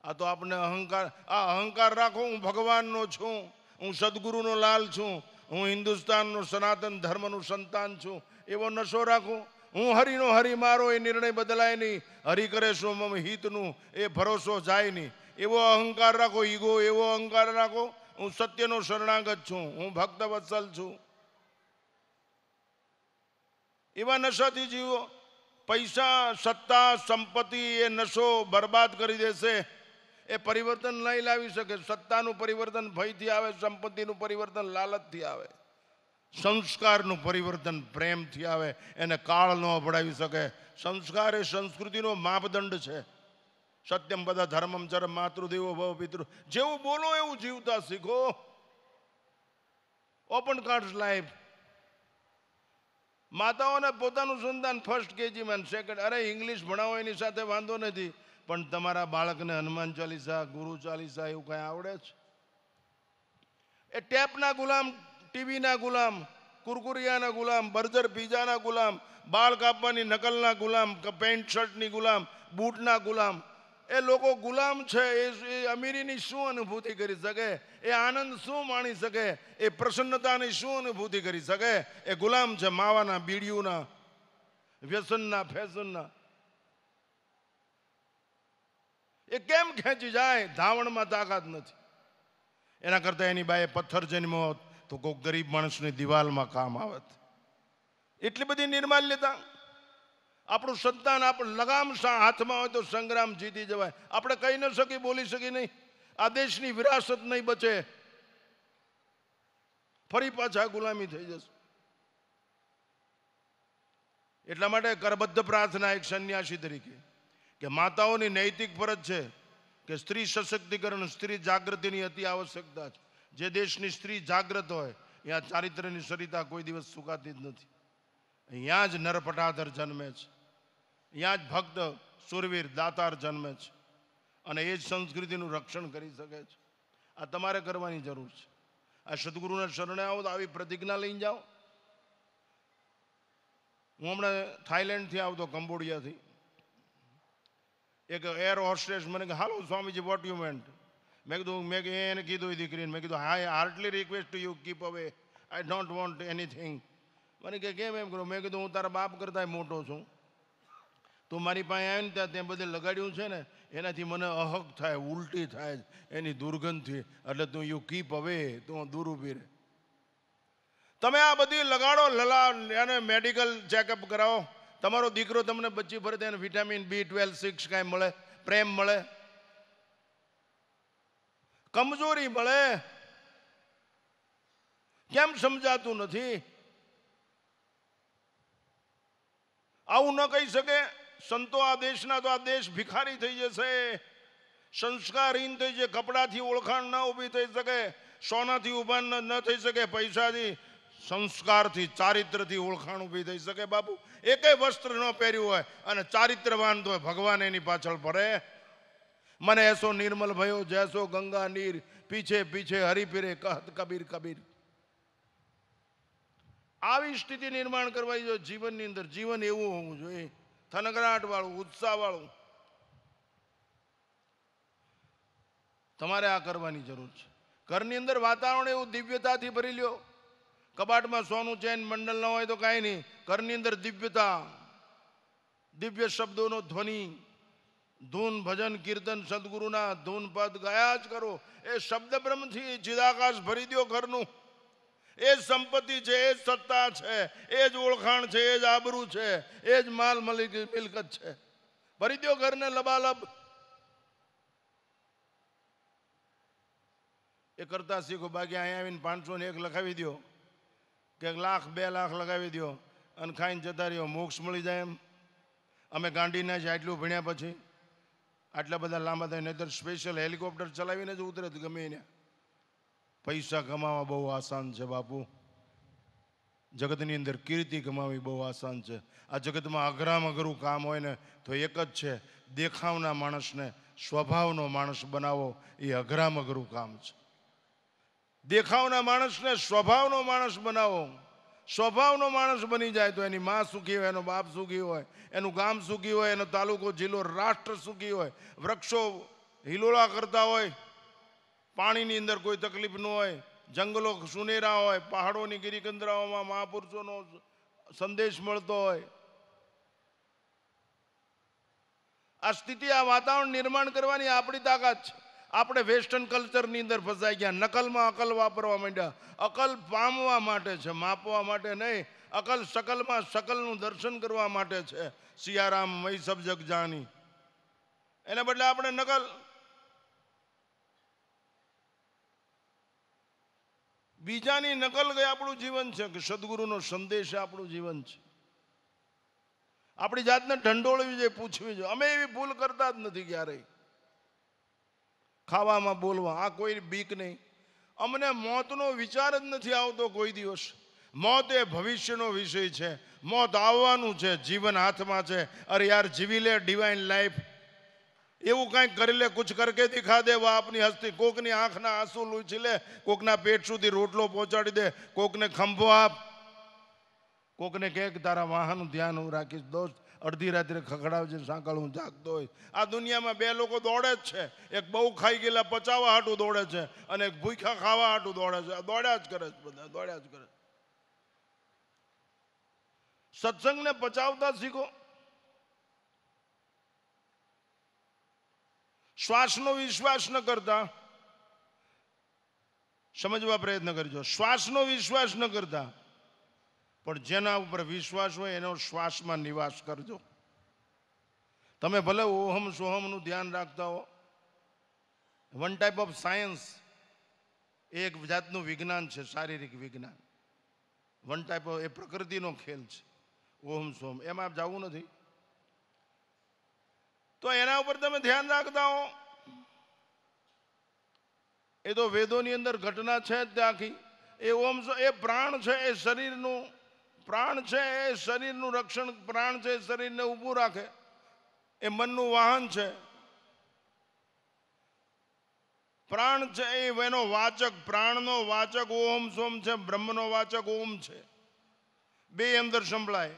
આ તો આપણે અહંકાર રાખો, હું ભગવાનનો છું, હું સદગુરુનો લાલ છું, હું હિન્દુસ્તાનનો સનાતન ધર્મનું સંતાન છું, એવો નશો રાખો. હું હરિનો હરિ મારો, એ નિર્ણય બદલાય નહીં. હરિ કરે શું મમ હિતનું, એ ભરોસો જાય નહીં. એવો અહંકાર રાખો, ઈગો એવો અહંકાર રાખો. હું સત્યનો શરણાગત છું, હું ભક્ત વત્સલ છું. એવા નશાથી જીવો. પૈસા, સત્તા, સંપત્તિ એ નશો બરબાદ કરી દેશે. એ પરિવર્તન નહીં લાવી શકે. સત્તાનું પરિવર્તન ભયથી આવે, સંપત્તિનું પરિવર્તન લાલચથી આવે. સંસ્કારનું પરિવર્તન પ્રેમથી આવે, એને કાળ ન ભળાવી શકે. સંસ્કાર એ સંસ્કૃતિનો માપદંડ છે. સત્યમ બધા ધર્મમ ચરમ માતૃદેવો ભવ પિતૃ. જેવું બોલો એવું જીવતા શીખો. Open cards life. માતાઓને પોતાનું સંતાન ફર્સ્ટ કેજીમાં સેકન્ડ, અરે ઇંગ્લિશ ભણાવો એની સાથે વાંધો નથી, પણ તમારા બાળકને હનુમાન ચાલીસા, ગુરુ ચાલીસા એવું કઈ આવડે છે? એ ટેપના ગુલામ, ટીવીના ગુલામ, કુરકુરિયાના ગુલામ, બર્ગર પિઝાના ગુલામ, બાળ કાપવાની નકલના ગુલામ, પેન્ટ શર્ટની ગુલામ, બૂટના ગુલામ. એ લોકો ગુલામ છે. એ અમીરીની શું અનુભૂતિ કરી શકે? એ આનંદ શું માણી શકે? એ પ્રસન્નતાની શું અનુભૂતિ કરી શકે? એ ગુલામ છે માવાના, બીડીઓના, વ્યસનના, ફેશનના. એ કેમ ખેંચી જાય? ધાવણમાં તાકાત નથી. એના કરતા એની બાએ પથ્થર જન્મ્યો હોત તો કોઈ ગરીબ માણસની દિવાલમાં કામ આવત. એટલી બધી નિર્માલ્યતા. આપણું સંતાન આપણે લગામ હાથમાં હોય તો સંગ્રામ જીતી જવાય. આપણે કહી ન શકી, બોલી શકી નહીં. આ દેશની વિરાસત નહીં બચે. ફરી પાછા ગુલામી થઈ જશે. એટલા માટે કરબદ્ધ પ્રાર્થના એક સંન્યાસી તરીકે કે માતાઓની નૈતિક ફરજ છે કે સ્ત્રી સશક્તિકરણ, સ્ત્રી જાગૃતિની અતિ આવશ્યકતા છે. જે દેશની સ્ત્રી જાગૃત હોય ત્યાં ચારિત્ર્યની સરિતા કોઈ દિવસ સુકાતી જ નથી. અહીંયા જ નરપટાધર જન્મે છે, અહીંયા જ ભક્ત સુરવીર દાતાર જન્મે છે, અને એ જ સંસ્કૃતિનું રક્ષણ કરી શકે છે. આ તમારે કરવાની જરૂર છે. આ સદગુરુના શરણે આવો તો આવી પ્રતિજ્ઞા લઈને જાઓ. હું હમણાં થાઈલેન્ડથી આવતો, કંબોડિયાથી. એક એર હોસ્ટેસ મને કે, hello Swamiji, what you meant? મેં એને કીધું એ દીકરીને, મેં કીધું high heartily request to you keep away, I don't want anything. મને કે કેમ એમ કરો? મેં કીધું હું તારા બાપ કરતા મોટો છું. તું મારી પાસે આવે ને ત્યાં બધે લગાડ્યું છે ને, એનાથી મને અહક થાય, ઉલટી થાય એની દુર્ગંધથી. એટલે તું યુ કીપ અવે, તું દૂર ઊભી રહે. તમે આ બધી લગાડો, એને મેડિકલ ચેકઅપ કરાવો. તમારો દીકરો તમને બચ્ચી ભરે તેને વિટામિન B12, 6 કાંઈ મળે, પ્રેમ મળે, કમજોરી મળે. કેમ સમજાતું નથી? આવું ન કહી શકે સંતો આ દેશના, તો આ દેશ ભિખારી થઈ જશે, સંસ્કારહીન થઈ જશે. કપડાથી ઓળખાણ ન ઊભી થઈ શકે, સોનાથી ઊભા ન થઈ શકે, પૈસાથી, સંસ્કારથી, ચારિત્રથી ઓળખાણ ઊભી થઈ શકે. બાપુ એકેય વસ્ત્ર ન પહેર્યું હોય અને ચારિત્રવાન તો ભગવાન એની પાછળ પડે. મને એસો નિર્મલ ભયો જૈસો ગંગા નીર, પીછે પીછે હરી ફિરે કહત કબીર કબીર. આવી સ્થિતિ નિર્માણ કરવાની જો જીવનની અંદર. જીવન એવું હોવું જોઈએ, થનગરાટ વાળું, ઉત્સાહ વાળું. તમારે આ કરવાની જરૂર છે. ઘરની અંદર વાતાવરણ એવું દિવ્યતાથી ભરી લ્યો. કબાટમાં સોનું ચેન મંડળ ન હોય તો કાંઈ નહીં. ઘરની અંદર દિવ્યતા, દિવ્ય શબ્દોનો ધ્વનિ, ધૂન, ભજન, કીર્તન, સદગુરુના ધૂન પદ ગાયા જ કરો. એ શબ્દ બ્રહ્મથી ચિદાકાશ ભરી દો ઘરનું. એ જ સંપત્તિ છે, એ જ સત્તા છે, એ જ ઓળખાણ છે, એ જ આબરૂ છે, એ જ માલ મિલકત છે. ભરી દો ઘરને લબાલબ. એ કરતા શીખો. બાકી અહીંયા આવીને 501 લખાવી દો કે 1 લાખ 2 લાખ લગાવી દો અને ખાઈને જતા રહ્યો, મોક્ષ મળી જાય એમ. અમે ગાંડીના જ આટલું ભણ્યા પછી આટલા બધા લાંબા થાય, નહીતર સ્પેશિયલ હેલિકોપ્ટર ચલાવીને જ ઉતરે ગમે એને. પૈસા કમાવા બહુ આસાન છે બાપુ. જગતની અંદર કીર્તિ કમાવી બહુ આસાન છે. આ જગતમાં અઘરામાં અઘરું કામ હોય ને તો એક જ છે, દેખાવના માણસને સ્વભાવનો માણસ બનાવો. એ અઘરામાં અઘરું કામ છે. દેખાવના માણસને સ્વભાવનો માણસ બનાવો. સ્વભાવનો માણસ બની જાય તો એની માં સુખી હોય, એનો બાપ સુખી હોય, એનું ગામ સુખી હોય, એનો તાલુકો, જિલ્લો, રાષ્ટ્ર સુખી હોય. વૃક્ષો હિલોળા કરતા હોય, પાણીની અંદર કોઈ તકલીફ ન હોય, જંગલો સુનેરા હોય, પહાડોની ગિરિકંદરાઓમાં મહાપુરુષોનો સંદેશ મળતો હોય. આ સ્થિતિ, આ વાતાવરણ નિર્માણ કરવાની આપણી તાકાત છે. આપણે વેસ્ટર્ન કલ્ચરની અંદર ફસાઈ ગયા. નકલમાં અકલ વાપરવા માંડ્યા. અકલ પામવા માટે છે, માપવા માટે નહીં. અકલ શકલમાં શકલનું દર્શન કરવા માટે છે. સિયારામ મય સબ જગ જાની. એના બદલે આપણે નકલ. બીજાની નકલ ગઈ આપણું જીવન છે કે સદગુરુનો સંદેશ આપણું જીવન છે? આપણી જાતને ઢંઢોળવી જોઈએ, પૂછવી જોઈએ. અમે એવી ભૂલ કરતા જ નથી ક્યારેય. ખાવામાં, બોલવા, આ કોઈ બીક નહીં. અમને મોતનો વિચાર જ નથી આવતો કોઈ દિવસ. મોત એ ભવિષ્યનો વિષય છે. મોત આવવાનું છે, જીવન હાથમાં છે. અરે યાર, જીવી લે ડિવાઇન લાઈફ. એવું કાંઈક કરી લે, કુછ કરકે દિખા દે વા આપની હસ્તી. કોકની આંખના આંસુ લૂછી લે, કોકના પેટ સુધી રોટલો પહોંચાડી દે, કોકને ખંભો આપ, કોકને કહે કે તારા વાહનનું ધ્યાન હું રાખીશ. દોસ્ત, અડધી રાત્રે ખખડાવજે સાંકળ, હું જાગતો હોય. આ દુનિયામાં બે લોકો દોડે જ છે. એક બહુ ખાઈ ગયેલા પચાવવા હાટું દોડે છે, અને એક ભૂખ્યા ખાવા હાટું દોડે છે. દોડ્યા જ કરે છે, બધા દોડ્યા જ કરે. સત્સંગને પચાવતા શીખો. શ્વાસનો વિશ્વાસ ન કરતા, સમજવા પ્રયત્ન કરજો. શ્વાસનો વિશ્વાસ ન કરતા, પણ જેના ઉપર વિશ્વાસ હોય એનો શ્વાસમાં નિવાસ કરજો. તમે ભલે ઓહમ સોહમનું ધ્યાન રાખતા હો. વન ટાઈપ ઓફ સાયન્સ, એક જાતનું વિજ્ઞાન છે, શારીરિક વિજ્ઞાન. વન ટાઈપ ઓફ, એ પ્રકૃતિનો ખેલ છે. ઓહમ સોહમ એમાં જવું નથી. તો એના ઉપર તમે ધ્યાન રાખતા હો. એ તો વેદોની અંદર ઘટના છે જ આખી. એ ઓમ, એ પ્રાણ છે, એ શરીરનું પ્રાણ છે, એ શરીરનું રક્ષણ, પ્રાણ છે, શરીરને ઊભું રાખે. એ મનનું વાહન છે. પ્રાણ છે એનો વાચક, પ્રાણનો વાચક ઓમ સોમ છે, બ્રહ્મનો વાચક ઓમ છે. બે અંદર સંભળાય.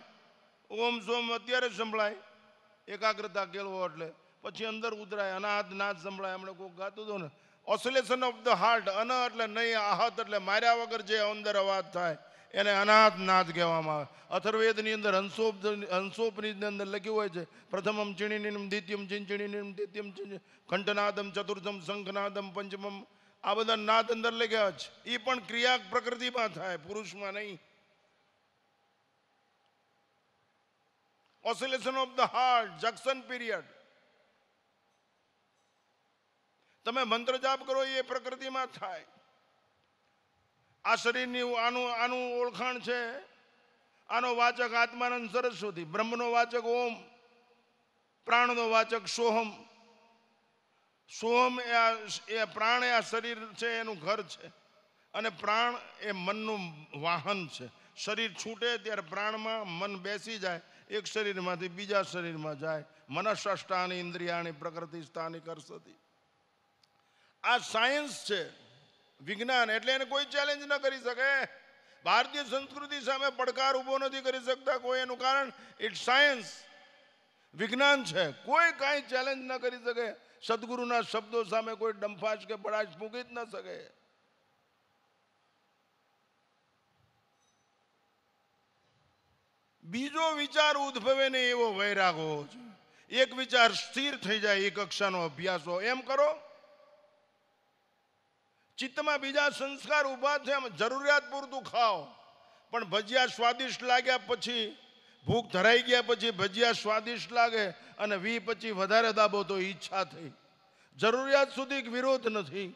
ઓમ સોમ અત્યારે સંભળાય, એકાગ્રતા કેળવો એટલે. પછી અંદર ઉતરાય, અનાહત નાદ સંભળાય. હમણાં કોઈ ગાતું હતું ને, ઓસિલેશન ઓફ ધ હાર્ટ. અન એટલે નહીં, આહત એટલે માર્યા વગર જે અંદર અવાજ થાય એને અનાહત નાદ કહેવામાં આવે. અથર્વેદની અંદર હંસોપનિષદની અંદર લખ્યું હોય છે, પ્રથમમ ચીણીનીમ, દ્વિતીયમ ચીંચીણીનીમ, તૃતીયમ કંઠનાદમ, ચતુર્થમ શંખનાદમ, પંચમમ. આ બધા નાદ અંદર લખ્યા છે. એ પણ ક્રિયા પ્રકૃતિમાં થાય, પુરુષમાં નહીં. Oscillation of the heart, junction period. તમે મંત્ર જાપ કરો એ પ્રકૃતિમાં થાય. આ શરીરની આનું ઓળખાણ છે. આનો વાચક આત્માનંદ સરસ્વતી, બ્રહ્મનો વાચક ઓમ, પ્રાણનો વાચક સોહમ. સોહમ એ પ્રાણ, એ આ શરીર છે એનું ઘર છે, અને પ્રાણ એ મનનું વાહન છે. શરીર છૂટે ત્યારે પ્રાણમાં મન બેસી જાય, એક શરીરમાંથી બીજા શરીરમાં જાય. મનઃષ્ટાની ઇન્દ્રિયાણી પ્રકૃતિ સ્થાની કરસતી. આ સાયન્સ છે, વિજ્ઞાન. એટલે એને કોઈ ચેલેન્જ ન કરી શકે. ભારતીય સંસ્કૃતિ સામે પડકાર ઊભો નથી કરી શકતા કોઈ. એનું કારણ ઇટ્સ સાયન્સ, વિજ્ઞાન છે. કોઈ કાંઈ ચેલેન્જ ન કરી શકે. સદગુરુના શબ્દો સામે કોઈ ડંફાશ કે બળાશ ફૂંકી જ ન શકે. બીજો વિચાર ઉદ્ભવે નહીં એવો વૈરાગ હોવો જોઈએ. એક વિચાર સ્થિર થઈ જાય, એક કક્ષાનો અભ્યાસ હો, એમ કરો. ચિત્તમાં બીજા સંસ્કાર ઊભા છે, જરૂરિયાત પૂરતું ખાઓ. પણ ભજીયા સ્વાદિષ્ટ લાગ્યા પછી, ભૂખ ધરાઈ ગયા પછી ભજીયા સ્વાદિષ્ટ લાગે અને પછી વધારે દાબો તો ઈચ્છા થઈ. જરૂરિયાત સુધી વિરોધ નથી,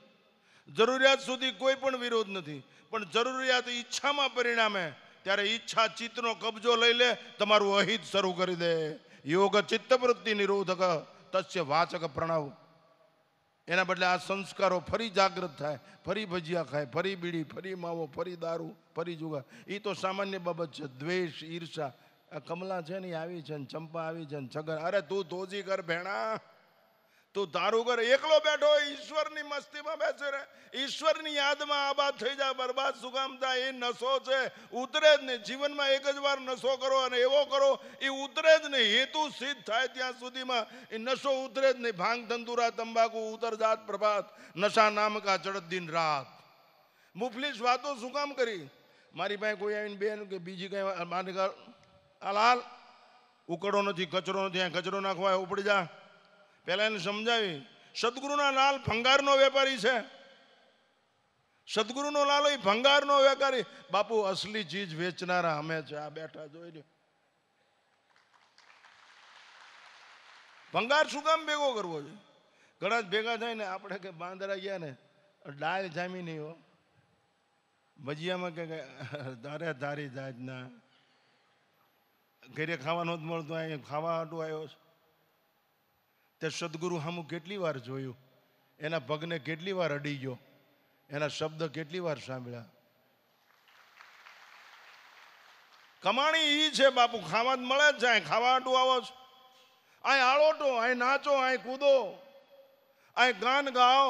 જરૂરિયાત સુધી કોઈ પણ વિરોધ નથી. પણ જરૂરિયાત ઈચ્છામાં પરિણામે ત્યારે ઈચ્છા ચિત્તનો કબજો લઈ લે, તમારું અહિત શરૂ કરી દે. યોગ ચિત્તવૃત્તિ નિરોધક તસ્ય વાચક પ્રણવ. એના બદલે આ સંસ્કારો ફરી જાગૃત થાય, ફરી ભજીયા ખાય, ફરી બીડી, ફરી માવો, ફરી દારૂ, ફરી જુગાર. એ તો સામાન્ય બાબત છે. દ્વેષ, ઈર્ષા. આ કમલા છે ને આવી છે, ને ચંપા આવી છે, ને છગન. અરે તું ધોજી કર ભેણા, તું તારું કર. એકલો બેઠો ઈશ્વરની મસ્તીમાં બેસે રે, ઈશ્વરની યાદમાં આબાદ થઈ જાય. બરબાદ શું કામ થાય? એ નશો છે, ઉતરે જ નહીં. જીવનમાં એક જ વાર નશો કરો અને એવો કરો એ ઉતરે જ નહીં. હેતુ સિદ્ધ થાય ત્યાં સુધીમાં એ નશો ઉતરે જ નહીં. ભાંગ, ધંધુરા, તંબાકુ, ઉતર જાત પ્રભાત, નશા નામ કા ચડત દિન રાત. મુફલીસ વાતો શું કામ કરી? મારી પાસે કોઈ આવીને બેન કે બીજી કઈ હાલ ઉકળો નથી, કચરો નથી, અહીંયા કચરો નાખવા ઉપડી જા. પહેલા એને સમજાવી. સદગુરુના લાલ ભંગારનો વેપારી છે. સદગુરુનો લાલ એ ભંગારનો વેપારી. બાપુ અસલી ચીજ વેચનારા અમે છે. આ બેઠા જોઈ લો. ભંગાર શું કામ ભેગો કરવો છે? ઘણા જ ભેગા થાય ને, આપણે કે બાંદરા ગયા ને ડાળ જામી નહીં હો. ભજીયામાં કે અરે તારી જાતના ઘરે ખાવાનું જ મળતું, અહીં ખાવા હાટું આવ્યો છે. તે સદગુરુ સામું કેટલી વાર જોયું, એના પગને કેટલી વાર અડી ગયો, એના શબ્દ કેટલી વાર સાંભળ્યા. કમાણી ઈ છે બાપુ, ખાવા જ મળે જ જાય. ખાવા હાટું આવો છો, અહીં આળોટો, અહીં નાચો, અહીં કૂદો, અહીં ગાન ગાઓ,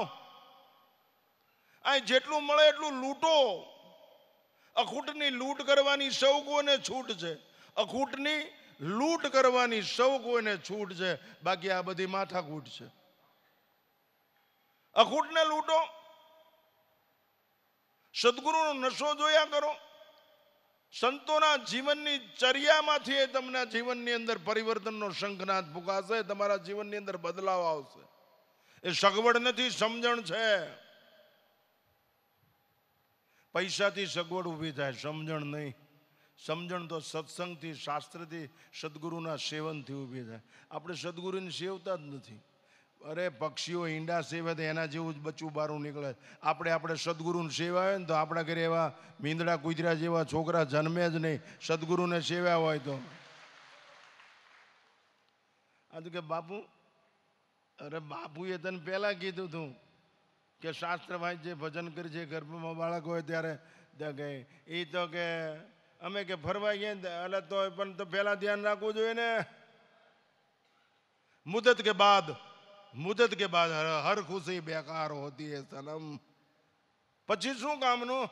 અહીં જેટલું મળે એટલું લૂંટો. અખૂટની લૂંટ કરવાની સૌ કોઈને છૂટ છે. અખૂટની લૂંટ કરવાની સૌ કોઈને છૂટ છે. બાકી આ બધી માથાકૂટ છે. અખૂટને લૂંટો, સદગુરુનો નશો જોયા કરો. સંતોના જીવનની ચર્યામાંથી તમને જીવનની અંદર પરિવર્તનનો શંખનાદ ફૂંકાશે. તમારા જીવનની અંદર બદલાવ આવશે. એ સગવડ નથી, સમજણ છે. પૈસાથી સગવડ ઊભી થાય, સમજણ નહીં. સમજણ તો સત્સંગથી, શાસ્ત્રથી, સદગુરુના સેવનથી ઊભી થાય. આપણે સદગુરુને સેવતા જ નથી. અરે પક્ષીઓ ઈંડા સેવે તો એના જેવું જ બચ્ચું બારું નીકળે. આપણે સદગુરુને સેવાય ને તો આપણા ઘરે એવા મીંદડા કૂતરા જેવા છોકરા જન્મે જ નહીં, સદગુરુને સેવ્યા હોય તો. આ તો કે બાપુ, અરે બાપુએ તને પહેલા કીધું હતું કે શાસ્ત્ર વાંચજે, ભજન કરજે, ગર્ભમાં બાળક હોય ત્યારે. એ તો કે અમે કે ફરવા ગયા એટલે તો પણ તો પહેલા ધ્યાન રાખવું જોઈએ ને. મુદત કે બાદ હર ખુશી બેકાર હોતી હે સનમ. પછી શું કામનું?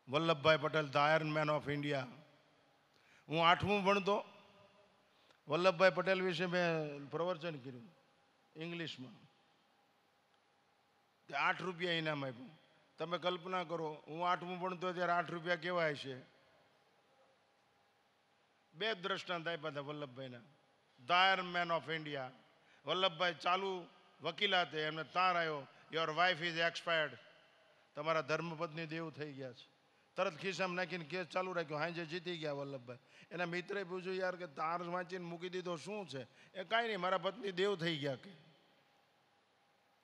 Vallabhbhai Patel, the iron man of India. હું 8મું ભણતો, વલ્લભભાઈ પટેલ વિશે મેં પ્રવચન કર્યું ઇંગ્લિશમાં. 8 રૂપિયા ઇનામ આપ્યું. તમે કલ્પના કરો, હું 8મું ભણતો ત્યારે 8 રૂપિયા કેવાય છે. 2 દ્રષ્ટાંત આપ્યા હતા વલ્લભભાઈના. The iron man of India. Vallabhbhai ચાલુ વકીલાતે, એમને તાર આવ્યો, યોર વાઇફ ઇઝ એક્સપાયર્ડ. તમારા ધર્મપત્ની દેવ થઈ ગયા છે. તરત ખિસ્સામાં નાખીને કેસ ચાલુ રાખ્યો. હાંજે જીતી ગયા વલ્લભભાઈ. એના મિત્રે પૂછ્યું, યાર કે તાર વાંચીને મૂકી દીધો, શું છે? એ કાંઈ નહીં, મારા પત્ની દેવ થઈ ગયા. કે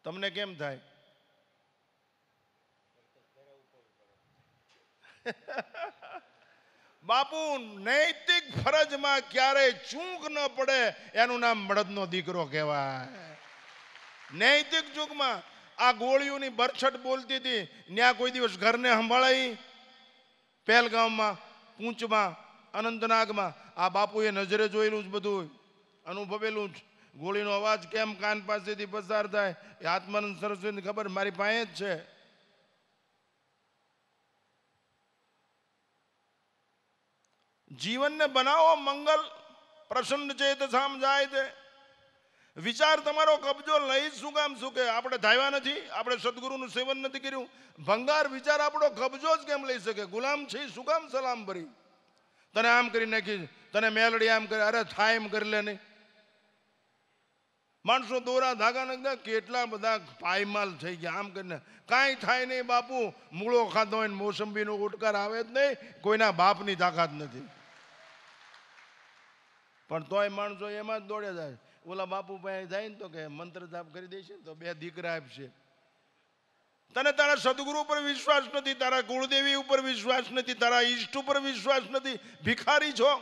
તમને કેમ થાય? બાપુ, નૈતિક ફરજમાં ક્યારેય ચૂક ન પડે એનું નામ બળદનો દીકરો કહેવાય. નૈતિક ચૂકમાં આ ગોળીઓની બરછટ બોલતી હતી, ત્યાં કોઈ દિવસ ઘરને સંભાળાઈ? પહેલગામમાં, પૂંચમાં, અનંતનાગમાં આ બાપુએ નજરે જોયેલું જ, બધું અનુભવેલું જ. ગોળીનો અવાજ કેમ કાન પાસેથી પસાર થાય એ આત્માનંદ સરસ્વતીની ખબર મારી પાસે જ છે. જીવનને બનાવો મંગલ, પ્રસન્ન ચેતસામ જાય તે. વિચાર તમારો કબજો લઈ શું કામ? શું કે આપણે ધાવ્યા નથી? આપણે સદગુરુનું સેવન નથી કર્યું? ભંગાર વિચાર આપણો કબજો જ કેમ લઈ શકે? ગુલામ છે શું કામ સલામ ભરી? તને આમ કરી નાખી, તને મેલડી આમ કરે, અરે થાય એમ કરી લે નહીં. માણસો દોરા ધાગા નાખતા કેટલા બધા પાયમાલ થઈ ગયા. આમ કરીને કાંઈ થાય નહીં બાપુ. મૂળો ખાધો હોય ને મોસંબીનો ઉટકાર આવે જ નહીં. કોઈના બાપની તાકાત નથી. પણ તોય માણસો એમાં જ દોડે જાય. ઓલા બાપુ પાસે જાય ને તો કે મંત્ર જાપ કરી દેશે ને તો 2 દીકરા આપશે. તને તારા સદગુરુ ઉપર વિશ્વાસ નથી, તારા કુળદેવી ઉપર વિશ્વાસ નથી, તારા ઈષ્ટ ઉપર વિશ્વાસ નથી. ભિખારી છો.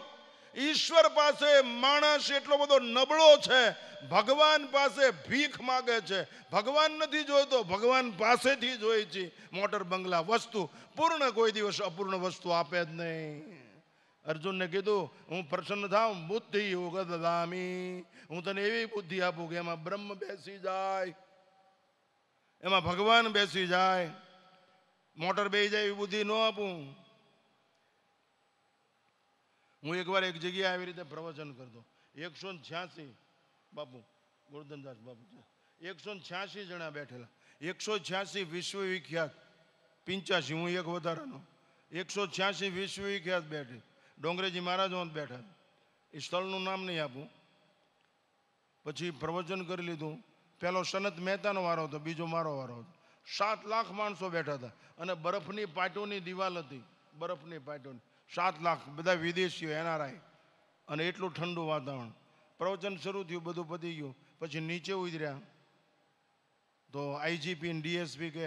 ઈશ્વર પાસે માણસ એટલો બધો નબળો છે, ભગવાન પાસે ભીખ માગે છે. ભગવાન નથી જોઈતો, ભગવાન પાસેથી જોઈ છે. મોટર, બંગલા, વસ્તુ પૂર્ણ કોઈ દિવસ અપૂર્ણ વસ્તુ આપે જ નહીં. અર્જુનને કીધું, હું પ્રસન્ન થાઉં, બુદ્ધિ યોગ દદામી. હું તને એવી બુદ્ધિ આપું કે એમાં બ્રહ્મ બેસી જાય, એમાં ભગવાન બેસી જાય. મોટર બેસી જાય એવી બુદ્ધિ ન આપું. હું એકવાર એક જગ્યાએ આવી રીતે પ્રવચન કરતો. 186 બાપુ ગોરધનદાસ બાપુ 186 જણા બેઠેલા. 186 વિશ્વવિખ્યાત. 85 હું એક વધારાનો. 186 વિશ્વવિખ્યાત બેઠે. ડોંગરેજી મહારાજો બેઠા. એ સ્થળનું નામ નહીં આપું. પછી પ્રવચન કરી લીધું. પહેલો સનત મહેતાનો વારો હતો, બીજો મારો વારો હતો. 7 લાખ માણસો બેઠા હતા અને બરફની પાટોની દિવાલ હતી. બરફની પાટોની 7 લાખ, બધા વિદેશીઓ, NRI. અને એટલું ઠંડુ વાતાવરણ. પ્રવચન શરૂ થયું, બધું પતી ગયું. પછી નીચે ઉતર્યા તો IGP ને DSP કે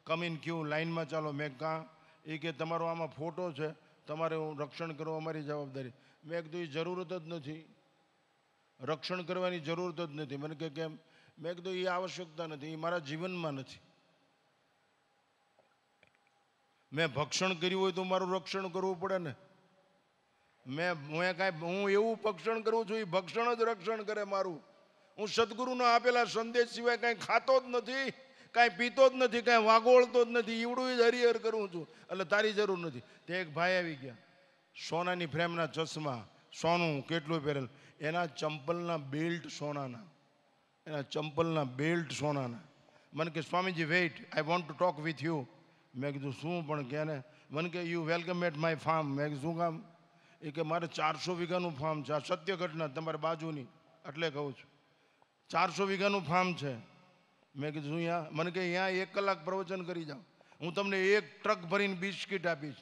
કમ ઇન ક્યુ, લાઇનમાં ચાલો. મેં કાં? એ કે તમારો આમાં ફોટો છે, તમારે હું રક્ષણ કરવું અમારી જવાબદારી. મેં કીધું એ જરૂરત જ નથી, રક્ષણ કરવાની જરૂરત જ નથી. મને કે કેમ? મેં કીધું એ આવશ્યકતા નથી, એ મારા જીવનમાં નથી. મેં ભક્ષણ કર્યું હોય તો મારું રક્ષણ કરવું પડે ને. હું એવું ભક્ષણ કરું છું, એ ભક્ષણ જ રક્ષણ કરે મારું. હું સદગુરુના આપેલા સંદેશ સિવાય કાંઈ ખાતો જ નથી, કાંઈ પીતો જ નથી, કાંઈ વાગોળતો જ નથી. ઈવડું જ હરિહર કરું છું. એટલે તારી જરૂર નથી. તે એક ભાઈ આવી ગયા, સોનાની ફ્રેમના ચશ્મા, સોનું કેટલું પહેરેલું, એના ચંપલના બેલ્ટ સોનાના, એના ચંપલના બેલ્ટ સોનાના. મને કે સ્વામીજી wait, I want to talk with you. મેં કીધું શું? પણ કે ને મને કે you welcome at my farm. મેં કીધું શું કામ? એ કે મારે 400 વીઘાનું ફાર્મ છે, આ સત્ય ઘટના, તમારી બાજુની, એટલે કહું છું. 400 વીઘાનું ફાર્મ છે. મેં કીધું શું અહીંયા? મને કે અહીંયા 1 કલાક પ્રવચન કરી જાઓ, હું તમને 1 ટ્રક ભરીને બિસ્કિટ આપીશ.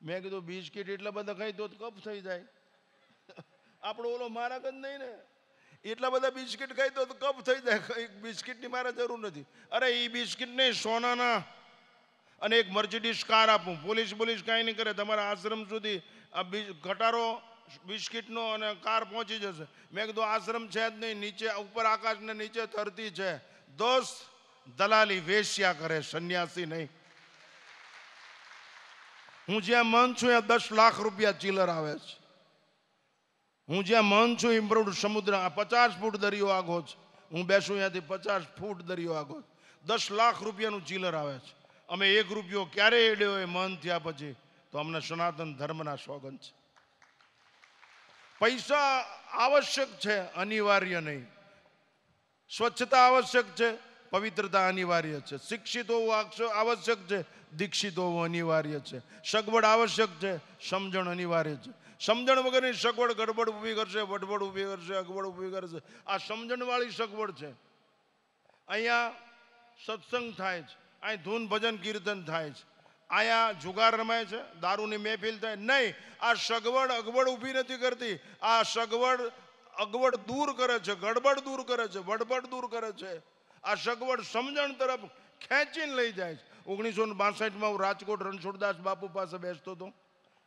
મેં કીધું બિસ્કિટ એટલા બધા ખાઈ તો કફ થઈ જાય. આપણો ઓલો મારા જ નહીં ને, એટલા બધા બિસ્કિટ ખાઈ તો કફ થઈ જાય. બિસ્કિટની મારે જરૂર નથી. અરે એ બિસ્કિટ નહીં, સોનાના અને એક મર્સિડીઝ કાર આપું. પોલીસ કાંઈ નહીં કરે, તમારા આશ્રમ સુધી આ ઘટારો બિસ્કિટનો અને કાર પહોંચી જશે. મેં કીધું આશ્રમ છે જ નહીં, નીચે ઉપર આકાશ ને નીચે ધરતી છે. દોસ્ત દલાલી વેશ્યા કરે, સંન્યાસી નહીં. હું જ્યાં મન છું ત્યાં 10 લાખ રૂપિયા ચીલર આવે છે. હું જ્યાં મન છું ઇમ્પ્રુવડ સમુદ્ર, 50 ફૂટ દરિયો આગો છે. હું બેસું ત્યાંથી 50 ફૂટ દરિયો આગો. 10 લાખ રૂપિયાનું ચીલર આવે છે. અમે 1 રૂપિયો ક્યારે એડ્યો હોય મન થયા પછી તો અમને સનાતન ધર્મના સોગન છે. પૈસા આવશ્યક છે, અનિવાર્ય નહીં. સ્વચ્છતા આવશ્યક છે, પવિત્રતા અનિવાર્ય છે. શિક્ષિત હોવું આવશ્યક છે, દીક્ષિત હોવું અનિવાર્ય છે. સગવડ આવશ્યક છે, સમજણ અનિવાર્ય છે. સમજણ વગરની સગવડ ગડબડ ઊભી કરશે, વડબડ ઊભી કરશે, અગવડ ઊભી કરશે. આ સમજણવાળી સગવડ છે. અહીંયા સત્સંગ થાય છે, અહીં ધૂન ભજન કીર્તન થાય છે, અહીંયા જુગાર રમાય છે, દારૂની મહેફિલ થાય નહીં. આ સગવડ અગવડ ઊભી નથી કરતી. આ સગવડ અગવડ દૂર કરે છે, ગડબડ દૂર કરે છે, વડબડ દૂર કરે છે. આ સગવડ સમજણ તરફ ખેંચીને લઈ જાય છે. 1962માં હું રાજકોટ રણછોડદાસ બાપુ પાસે બેસતો હતો.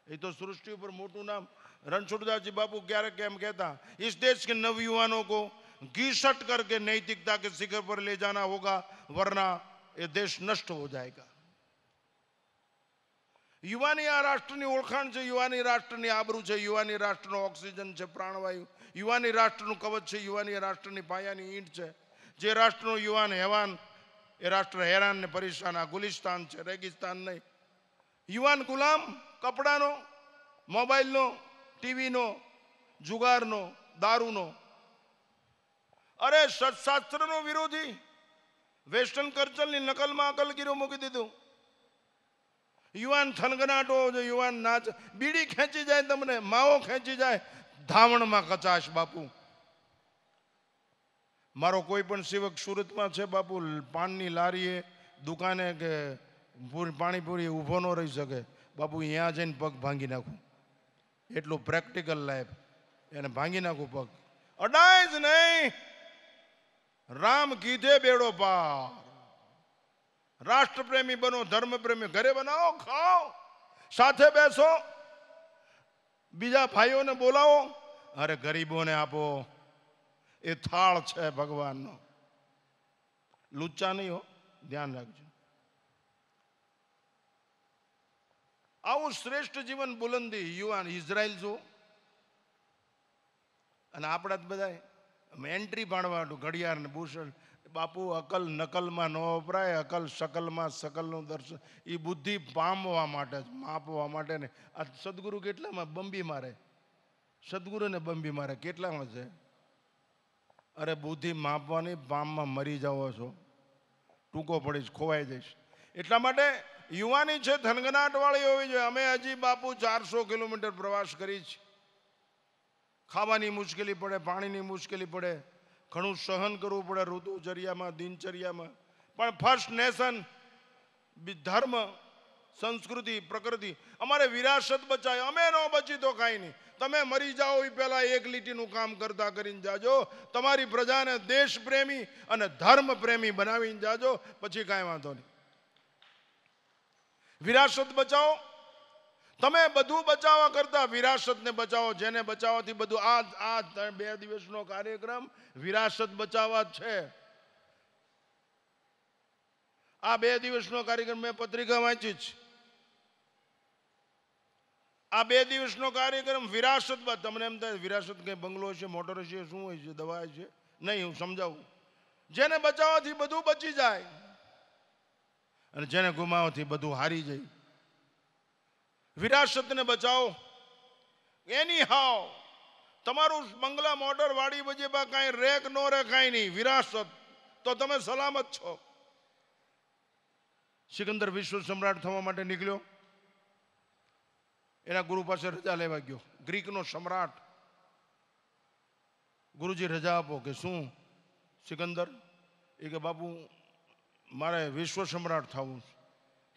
એ તો સૃષ્ટિ ઉપર મોટું નામ. रणछोड़दास बापू क्यारे केम कहता, इस देश के नवयुवानों को घीसट करके नैतिकता के शिखर पर ले जाना होगा, वरना ये देश नष्ट हो जाएगा. युवानी आ राष्ट्रनी ओळखाण छे, युवानी राष्ट्रनी आबरू छे, युवानी राष्ट्रनो ऑक्सिजन छे, प्राणवायु. युवानी राष्ट्रનું કવચ છે, યુવાની રાષ્ટ્રની પાયાની ઈંટ છે. જે રાષ્ટ્રનો યુવાન હેવાન, એ રાષ્ટ્ર હેરાન ને પરેશાન. આ ગુલિસ્તાન છે, રેગિસ્તાન નહીં. યુવાન ગુલામ કપડાનો, મોબાઈલનો, ટીવીનો, જુગારનો, દારૂનો. અરે સત્શાસ્ત્રનો વિરોધી, વેસ્ટર્ન કલ્ચરની નકલમાં અકલગીરો મૂકી દીધું. યુવાન થનગનાટો, યુવાન નાચ, બીડી ખેંચી જાય, તમને માવો ખેંચી જાય, ધાવણમાં કચાશ. બાપુ મારો કોઈ પણ સેવક સુરતમાં છે બાપુ, પાનની લારીએ દુકાને કે પાણીપુરી ઊભો ન રહી શકે બાપુ. અહીંયા જઈને પગ ભાંગી નાખું, એટલું પ્રેક્ટિકલ લાઈફ. એને ભાંગી નાખું પગ, અડાય જ નહીં. રામ કીધે બેડો પાર. રાષ્ટ્રપ્રેમી બનો, ધર્મપ્રેમી. ઘરે બનાવો, ખાઓ, સાથે બેસો, બીજા ભાઈઓને બોલાવો. અરે ગરીબોને આપો, એ થાળ છે ભગવાનનો. લુચ્ચા નહીં હો, ધ્યાન રાખજો. આવું શ્રેષ્ઠ જીવન બુલંદી યુવાન ઇઝરાયલ જો. અને આપણા જ બધા એન્ટ્રી પાડવા ઘડિયાળ ને ભૂષણ. બાપુ અકલ નકલમાં ન વપરાય, અકલ શકલમાં શકલનું દર્શન. એ બુદ્ધિ પામવા માટે જ, માપવા માટે ને. આ સદગુરુ કેટલામાં બંબી મારે, સદગુરુને બંબી મારે કેટલામાં છે? અરે બુદ્ધિ માપવાની, પામમાં મરી જાઓ છો, ટૂંકો પડીશ, ખોવાઈ જઈશ. એટલા માટે યુવાની છે થનગનાટ વાળી હોવી જોઈએ. અમે હજી બાપુ 400 કિલોમીટર પ્રવાસ કરી છે. ખાવાની મુશ્કેલી પડે, પાણીની મુશ્કેલી પડે, ઘણું સહન કરવું પડે ઋતુચર્યામાં, દિનચર્યામાં. પણ ફર્સ્ટ નેશન, ધર્મ, સંસ્કૃતિ, પ્રકૃતિ, અમારે વિરાસત બચાય. અમે ન બચી તો કાંઈ નહીં. તમે મરી જાઓ એ પહેલા એક લીટીનું કામ કરતા કરીને જાજો. તમારી પ્રજાને દેશ પ્રેમી અને ધર્મ પ્રેમી બનાવીને જાજો, પછી કાંઈ વાંધો નહીં. વિરાસત બચાવો. તમે બધું બચાવવા કરતા વિરાસતને બચાવો. જેને બચાવવાથી બધું આ 2 દિવસનો કાર્યક્રમ વિરાસત બચાવવા જ છે. આ 2 દિવસનો કાર્યક્રમ મેં પત્રિકા વાંચી છે. આ 2 દિવસનો કાર્યક્રમ વિરાસત. તમને એમ થાય વિરાસત કઈ બંગલો છે, મોટર છે, શું હોય છે, દવા છે? નહીં, હું સમજાવું. જેને બચાવવાથી બધું બચી જાય અને જેને ગુમાવવાથી બધું હારી જાય. વિરાસતને બચાવો. એની હાવ તમારું બંગલા મોટર વાડી વજેબા કાંઈ રેક નો રે, કાંઈ નહીં. વિરાસત તો તમે સલામત છો. સિકંદર વિશ્વ સમ્રાટ થવા માટે નીકળ્યો. એના ગુરુ પાસે રજા લેવા ગયો. ગ્રીકનો સમ્રાટ. ગુરુજી રજા આપો. કે શું સિકંદર? એ કે બાપુ મારે વિશ્વ સમ્રાટ થવું.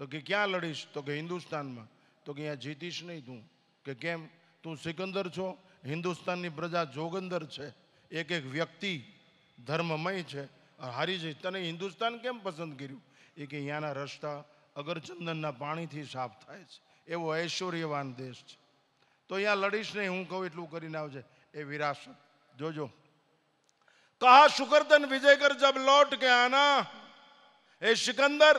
તો કે ક્યાં લડીશ? તો કે હિન્દુસ્તાનમાં. તો કે અહીંયા જીતીશ નહીં તું. કે કેમ? તું સિકંદર છો, હિન્દુસ્તાનની પ્રજા જોગંદર છે, એક એક વ્યક્તિ ધર્મમય છે, હારી જઈ. તને હિન્દુસ્તાન કેમ પસંદ કર્યું? એ કે અહીંયાના રસ્તા અગરચંદનના પાણીથી સાફ થાય છે, એવો ઐશ્વર્યવાન દેશ છે. તો અહીંયા લડીશ નહીં, હું કહું એટલું કરીને આવજે. એ વિરાસત. જોજો. કહા શુકરદન વિજય કર જબ લૌટ કે આના. એ સિકંદર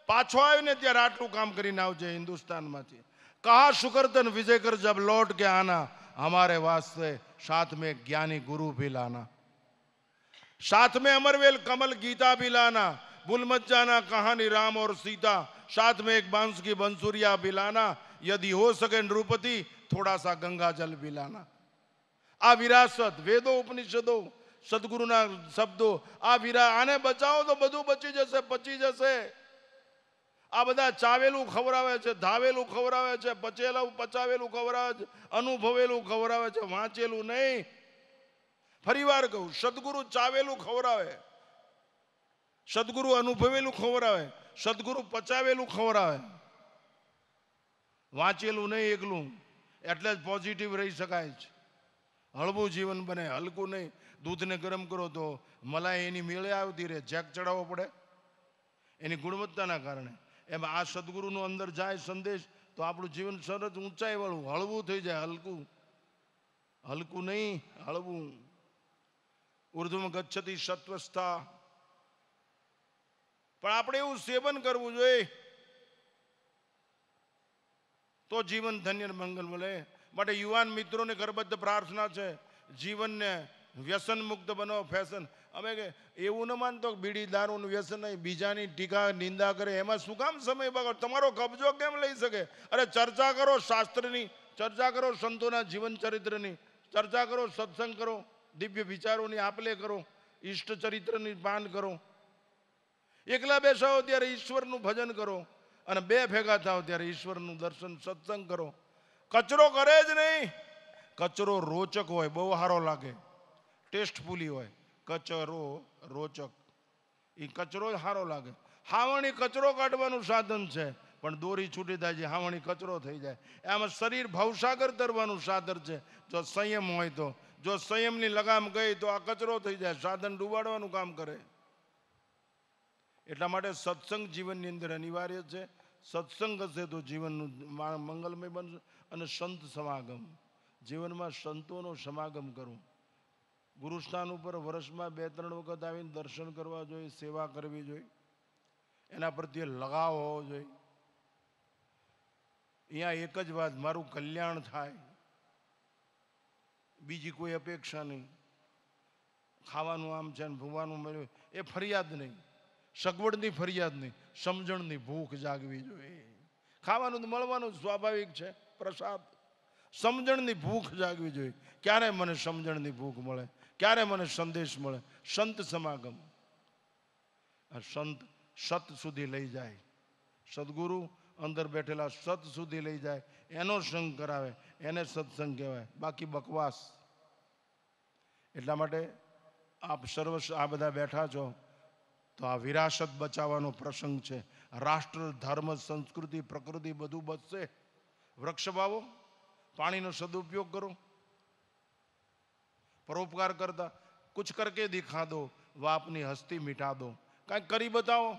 પાછો આવીને ત્યારે આટલું કામ કરીને આવજે હિન્દુસ્તાનમાંથી. કહા શુકરદન વિજય કર જબ लौट के आना, हमारे वास्ते साथ में ज्ञानी गुरु भी लाना, साथ में अमरवेल कमल गीता भी लाना, भूल मत जाना कहानी राम और सीता, साथ में एक बांस की बंसुरिया भी लाना, यदि हो सके नृपति थोड़ा सा गंगा जल भी लाना. આ વિરાસત, વેદો ઉપનિષદો, સદગુરુના શબ્દો, આ આને બચાવો તો બધું બચી જશે, પચી જશે. આ બધા ચાવેલું ખવડાવે છે, ધાવેલું ખવડાવે છે, પચાવેલું ખવડાવે છે, અનુભવેલું ખવડાવે છે, વાંચેલું નહીં. ફરી વાર કહું, સદગુરુ ચાવેલું ખવડાવે, સદગુરુ અનુભવેલું ખવડાવે, સદગુરુ પચાવેલું ખવડાવે, વાંચેલું નહીં એકલું. એટલે જ પોઝિટિવ રહી શકાય છે. હળવું જીવન બને, હલકું નહીં. દૂધને ગરમ કરો તો મલાઈ એની મેળે આવતી રહે, જેક ચડાવવો પડે એની ગુણવત્તાના કારણે. એમાં આ સદગુરુનો અંદર જાય સંદેશ તો આપણું જીવન સરસ ઊંચાઈ વાળું હળવું થઈ જાય. હલકું, હલકું નહીં, હળવું. ઉર્ધ્વમાં ગચ્છતિ સત્વસ્થા. પણ આપણે એવું સેવન કરવું જોઈએ તો જીવન ધન્ય મંગલ મળે. માટે યુવાન મિત્રોને કરબદ્ધ પ્રાર્થના છે, જીવનને વ્યસન મુક્ત બનાવો. ફેશન અમે કે એવું ન માનતો બીડી દારૂનું વ્યસન નહીં, બીજાની ટીકા નિંદા કરે એમાં શું કામ સમય બગાડ? તમારો કબજો કેમ લઈ શકે? અરે ચર્ચા કરો શાસ્ત્રની, ચર્ચા કરો સંતોના જીવન ચરિત્રની, ચર્ચા કરો, સત્સંગ કરો, દિવ્ય વિચારોની આપલે કરો, ઈષ્ટ ચરિત્રની પાન કરો. એકલા બેસાઓ ત્યારે ઈશ્વરનું ભજન કરો અને બે ભેગા થાવ ત્યારે ઈશ્વરનું દર્શન સત્સંગ કરો. કચરો કરે જ નહીં. કચરો રોચક હોય, બહુ સારો લાગે, ટેસ્ટફુલી હોય. કચરો રોચક, એ કચરો સારો લાગે. હાવણી કચરો કાઢવાનું સાધન છે, પણ દોરી છૂટી થાય છે, હાવણી કચરો થઈ જાય. આમાં શરીર ભવસાગર તરવાનું સાધન છે, જો સંયમ હોય તો. જો સંયમની લગામ ગઈ તો આ કચરો થઈ જાય, સાધન ડૂબાડવાનું કામ કરે. એટલા માટે સત્સંગ જીવનની અંદર અનિવાર્ય છે. સત્સંગ હશે તો જીવનનું મંગલમય બનશે. અને સંત સમાગમ, જીવનમાં સંતોનો સમાગમ કરવું. ગુરુસ્થાન ઉપર વર્ષમાં 2-3 વખત આવીને દર્શન કરવા જોઈએ, સેવા કરવી જોઈએ, એના પ્રત્યે લગાવ હોવો જોઈએ. અહીંયા એક જ વાત, મારું કલ્યાણ થાય, બીજી કોઈ અપેક્ષા નહીં. ખાવાનું આમ છે ને ભૂવાનું મળ્યું એ ફરિયાદ નહીં, સગવડની ફરિયાદ નહીં, સમજણની ભૂખ જાગવી જોઈએ. ખાવાનું તો મળવાનું સ્વાભાવિક છે, પ્રસાદ. સમજણની ભૂખ જાગવી જોઈએ. ક્યારે મને સમજણની ભૂખ મળે, ક્યારે મને સંદેશ મળે? સંત સમાગમ. સંત સત સુધી લઈ જાય, સદગુરુ અંદર બેઠેલા સત સુધી લઈ જાય, એનો સંગ કરાવે, એને સત્સંગ કહેવાય, બાકી બકવાસ. એટલા માટે આપ સર્વ આ બધા બેઠા છો તો આ વિરાસત બચાવવાનો પ્રસંગ છે. રાષ્ટ્ર, ધર્મ, સંસ્કૃતિ, પ્રકૃતિ બધું બચશે. વૃક્ષ વાવો, પાણીનો સદુપયોગ કરો, પરોપકાર કરતા. કુછ કરકે દિખા દો, વા આપની હસ્તી મિટા દો. કાંઈક કરી બતાવો,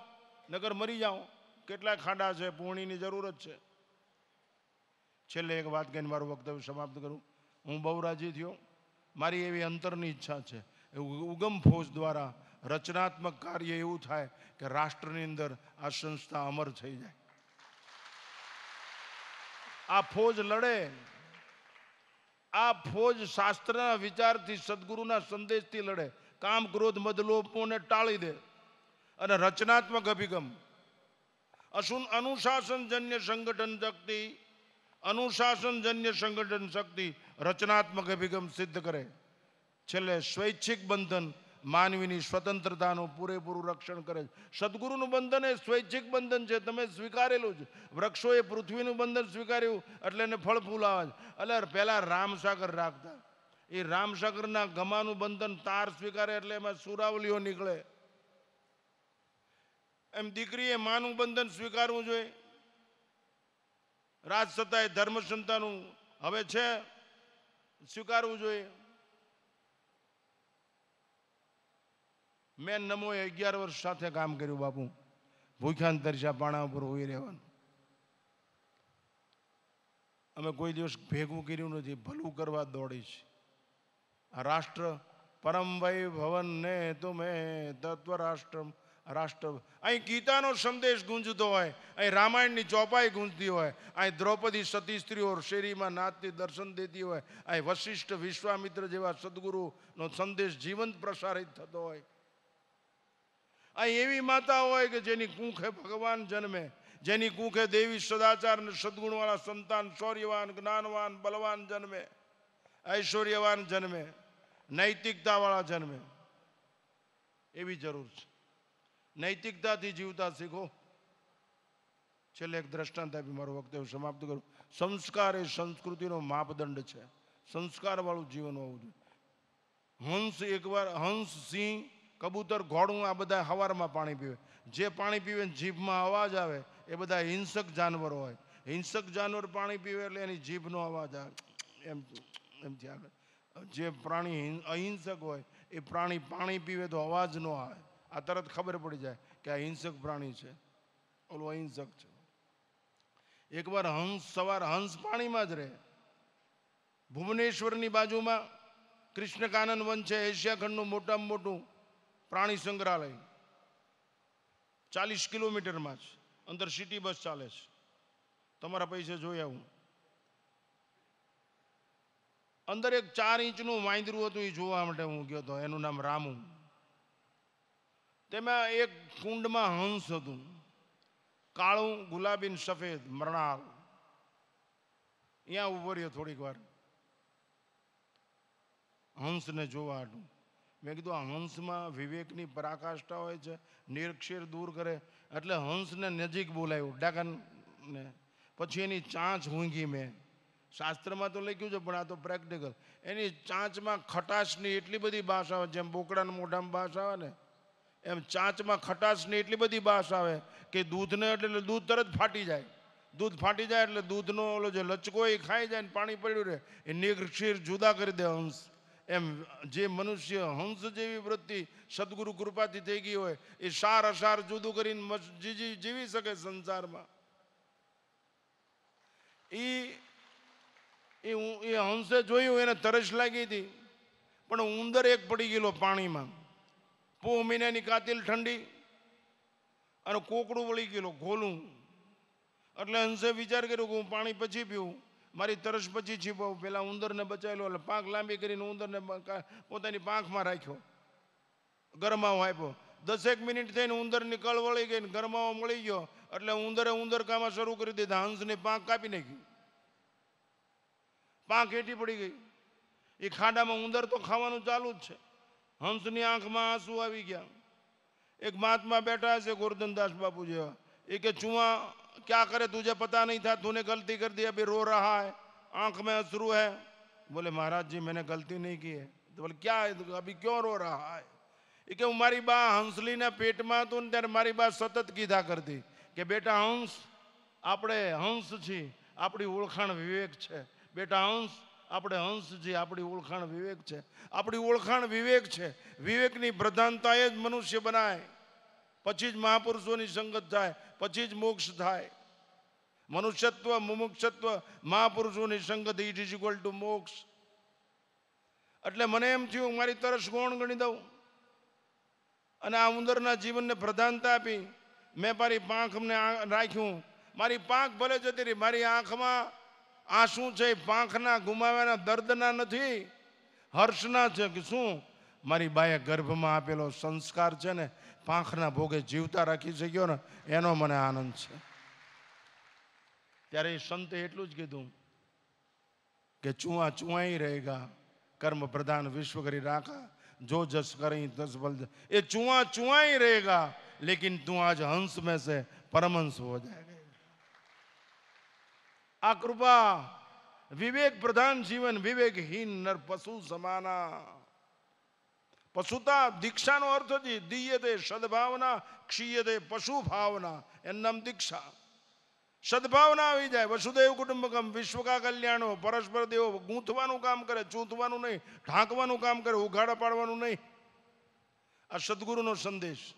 નગર મરી જાઓ. કેટલા ખાડા છે, પૂર્ણીની જરૂર જ છે. છેલ્લે એક વાત કહીને મારું વક્તવ્ય સમાપ્ત કરું. હું બહુ રાજી થયો. મારી એવી અંતરની ઈચ્છા છે ઉગમ ફોજ દ્વારા રચનાત્મક કાર્ય એવું થાય કે રાષ્ટ્રની અંદર આ સંસ્થા અમર થઈ જાય. આ ફોજ લડે, આ ફોજ શાસ્ત્રના વિચારથી, સદગુરુના સંદેશથી લડે, કામ ક્રોધ મદ લોભોને ટાળી દે અને રચનાત્મક અભિગમ, અનુશાસનજન્ય સંગઠન શક્તિ, અનુશાસનજન્ય સંગઠન શક્તિ રચનાત્મક અભિગમ સિદ્ધ કરે. છેલ્લે સ્વૈચ્છિક બંધન માનવીની સ્વતંત્રતાનું પૂરેપૂરું રક્ષણ કરે છે. સદગુરુનું બંધન એ સ્વૈચ્છિક બંધન છે, તમે સ્વીકારેલું છે. વૃક્ષોએ પૃથ્વીનું બંધન સ્વીકાર્યું એટલે એને ફળ ફૂલ આવે છે. એટલે પહેલા રામસાગર રાખતા, એ રામસાગરના ગમાનું બંધન તાર સ્વીકારે એટલે એમાં સુરાવલીઓ નીકળે. એમ દીકરીએ માનું બંધન સ્વીકારવું જોઈએ. રાજસત્તાએ ધર્મ સંતાનું હવે છે સ્વીકારવું જોઈએ. મેં નમોએ 11 વર્ષ સાથે કામ કર્યું બાપુ. ભૂખ્યા તરસ્યા પાણા ઉપર હોઈ રહેવાનું. અમે કોઈ દિવસ ભેગું કર્યું નથી, ભલું કરવા દોડી છે. આ રાષ્ટ્ર પરમ વૈ ભવન ને તુમે તત્વ રાષ્ટ્ર. રાષ્ટ્ર અહીં ગીતાનો સંદેશ ગુંજતો હોય, અહીં રામાયણની ચોપાઈ ગુંજતી હોય, અહીં દ્રૌપદી સતી સ્ત્રીઓ શેરીમાં નાચતી દર્શન દેતી હોય, અહીં વશિષ્ઠ વિશ્વામિત્ર જેવા સદગુરુનો સંદેશ જીવંત પ્રસારિત થતો હોય, અહીં એવી માતા હોય કે જેની કુંખે ભગવાન જન્મે, જેની કુંખે દેવી સદાચાર અને સદગુણવાળા સંતાન શૌર્યવાન જ્ઞાનવાન બલવાન જન્મે, ઐશ્વર્યવાન જન્મે, નૈતિકતાવાળા જન્મે. એવી જરૂર છે. નૈતિકતાથી જીવતા શીખો. છેલ્લે એક દ્રષ્ટાંત આપી મારું વક્તવ્ય સમાપ્ત કરું. સંસ્કાર એ સંસ્કૃતિનો માપદંડ છે. સંસ્કારવાળું જીવન હોવું જોઈએ. હંસ એકવાર, હંસ, સિંહ, કબૂતર, ઘોડું આ બધા હવારમાં પાણી પીવે. જે પાણી પીવે જીભમાં અવાજ આવે એ બધા હિંસક જાનવરો હોય. હિંસક જાનવર પાણી પીવે એટલે એની જીભનો અવાજ આવે એમથી આગળ. જે પ્રાણી અહિંસક હોય એ પ્રાણી પાણી પીવે તો અવાજ ન આવે. આ તરત ખબર પડી જાય કે આ હિંસક પ્રાણી છે, ઓલું અહિંસક છે. એકવાર હંસ પાણીમાં જ રહે. ભુવનેશ્વરની બાજુમાં કૃષ્ણકાનન વન છે, એશિયા ખંડનું મોટામાં મોટું પ્રાણી સંગ્રહાલય. 40 કિલોમીટરમાં છે. અંદર સિટી બસ ચાલે છે. તમારા પૈસે જોઈ આવું. અંદર એક 4 ઇંચનું વાંદરું હતું, એ જોવા માટે હું ગયો હતો. એનું નામ રામુ. તેમાં એક કુંડમાં હંસ હતું, કાળું ગુલાબી સફેદ મરણાલ. અહીંયા ઉભો રહ્યો થોડીક વાર હંસને જોવા હતું. મેં કીધું આ હંસમાં વિવેકની પરાકાષ્ઠા હોય છે, નિરક્ષેર દૂર કરે. એટલે હંસને નજીક બોલાવ્યું ડાકણને. પછી એની ચાંચ ઊંઘી મેં. શાસ્ત્રમાં તો લખ્યું છે પણ આ તો પ્રેક્ટિકલ. એની ચાંચમાં ખટાશની એટલી બધી બાસ આવે, જેમ બોકડાના મોઢામાં બાસ આવે ને એમ ચાંચમાં ખટાશની એટલી બધી બાસ આવે કે દૂધને એટલે દૂધ તરત ફાટી જાય. દૂધ ફાટી જાય એટલે દૂધનો ઓલો જે લચકો એ ખાઈ જાય ને પાણી પડ્યું રહે એ નિરક્ષીર જુદા કરી દે હંસ. એમ જે મનુષ્ય હંસ જેવી વૃત્તિ સદગુરુ કૃપાથી થઈ ગઈ હોય એ સાર અસાર જુદું કરીને જીવી શકે સંસારમાં. એ હંસે જોયું, એને તરસ લાગી હતી, પણ ઉંદર એક પડી ગયેલો પાણીમાં. પોહ મહિનાની કાતિલ ઠંડી અને કોકડું વળી ગયેલું ઘોલું. એટલે હંસે વિચાર કર્યો કે હું પાણી પછી પીવું, મારી તરસ પછી છીપાવું. પેલા ઉંદરને બચાવેલો એટલે પાંખ લાંબી કરીને ઉંદરને પોતાની પાંખમાં રાખ્યો, ગરમાવો આપ્યો. 10 મિનિટ થઈને ઉંદરની કળ વળી ગઈ, ગરમાવો મળી ગયો એટલે ઉંદરે ઉંદરકામાં શરૂ કરી દીધા. હંસની પાંખ કાપી નાખી, પાંખ હેઠી પડી ગઈ. એ ખાડામાં ઉંદર તો ખાવાનું ચાલુ જ છે. હંસની આંખમાં આંસુ આવી ગયા. એક મહાત્મા બેઠા છે ગોરધનદાસ બાપુ જેવા. એ કે चुआ क्या करे तुझे पता नहीं था, तूने गलती कर दी, अभी रो रहा है, आंख में अश्रु है. बोले महाराज जी मैंने गलती नहीं की है. तो बोले क्या है, अभी क्यों रो रहा है? એ કે હું મારી બા હંસલીના પેટમાં હતું ને ત્યારે મારી બા સતત કીધા કરતી કે બેટા હંસ, આપણે હંસ છીએ, આપણી ઓળખાણ વિવેક છે. બેટા હંસ, આપણે હંસ છીએ, આપણી ઓળખાણ વિવેક છે. આપણી ઓળખાણ વિવેક છે. વિવેકની પ્રધાનતા એ જ મનુષ્ય બનાય. પછી જ મહાપુરુષોની સંગત થાય, પછી જ મોક્ષ થાય. મનુષ્યત્વ, મુમુક્ષત્વ, મહાપુરુષોની સંગત ઇટ ઇઝ ઇક્વલ ટુ મોક્ષ. એટલે મને એમ થયું મારી તરસ ગૌણ ગણી દઉં અને આ ઉંદરના જીવનને પ્રધાનતા આપી. મેં મારી પાંખને રાખ્યું. મારી પાંખ ભલે જતી રહી, મારી આંખમાં આંસુ છે પાંખના ગુમાવ્યાના દર્દના નથી, હર્ષના છે. કે શું મારી બાએ ગર્ભમાં આપેલો સંસ્કાર છે ને પાંખના ભોગે જીવતા રાખી શક્યો ને એનો મને આનંદ છે. ત્યારે એ સંતે એટલું જ કીધું કે ચુઆ ચુઆઈ રહેગા, કર્મ પ્રધાન વિશ્વ કરી રાખા, જો જસ કરી તસ બલ. ये चुआ चुआ ही रहेगा लेकिन तू आज हंस में से परमहंस हो जाएगा. आ कृपा विवेक प्रधान जीवन, विवेकहीन नर पशु समाना. पशुता दीक्षाનો અર્થ જ દીયતે સદભાવના, ક્ષીયતે પશુ ભાવના. એનું નામ દીક્ષા. સદભાવના આવી જાય. વસુદેવ કુટુંબકમ, વિશ્વ કા કલ્યાણો. પરસ્પર દેવો ગૂંથવાનું કામ કરે, ચૂંથવાનું નહીં, ઢાંકવાનું કામ કરે, ઉઘાડા પાડવાનું નહીં. આ સદગુરુનો સંદેશ.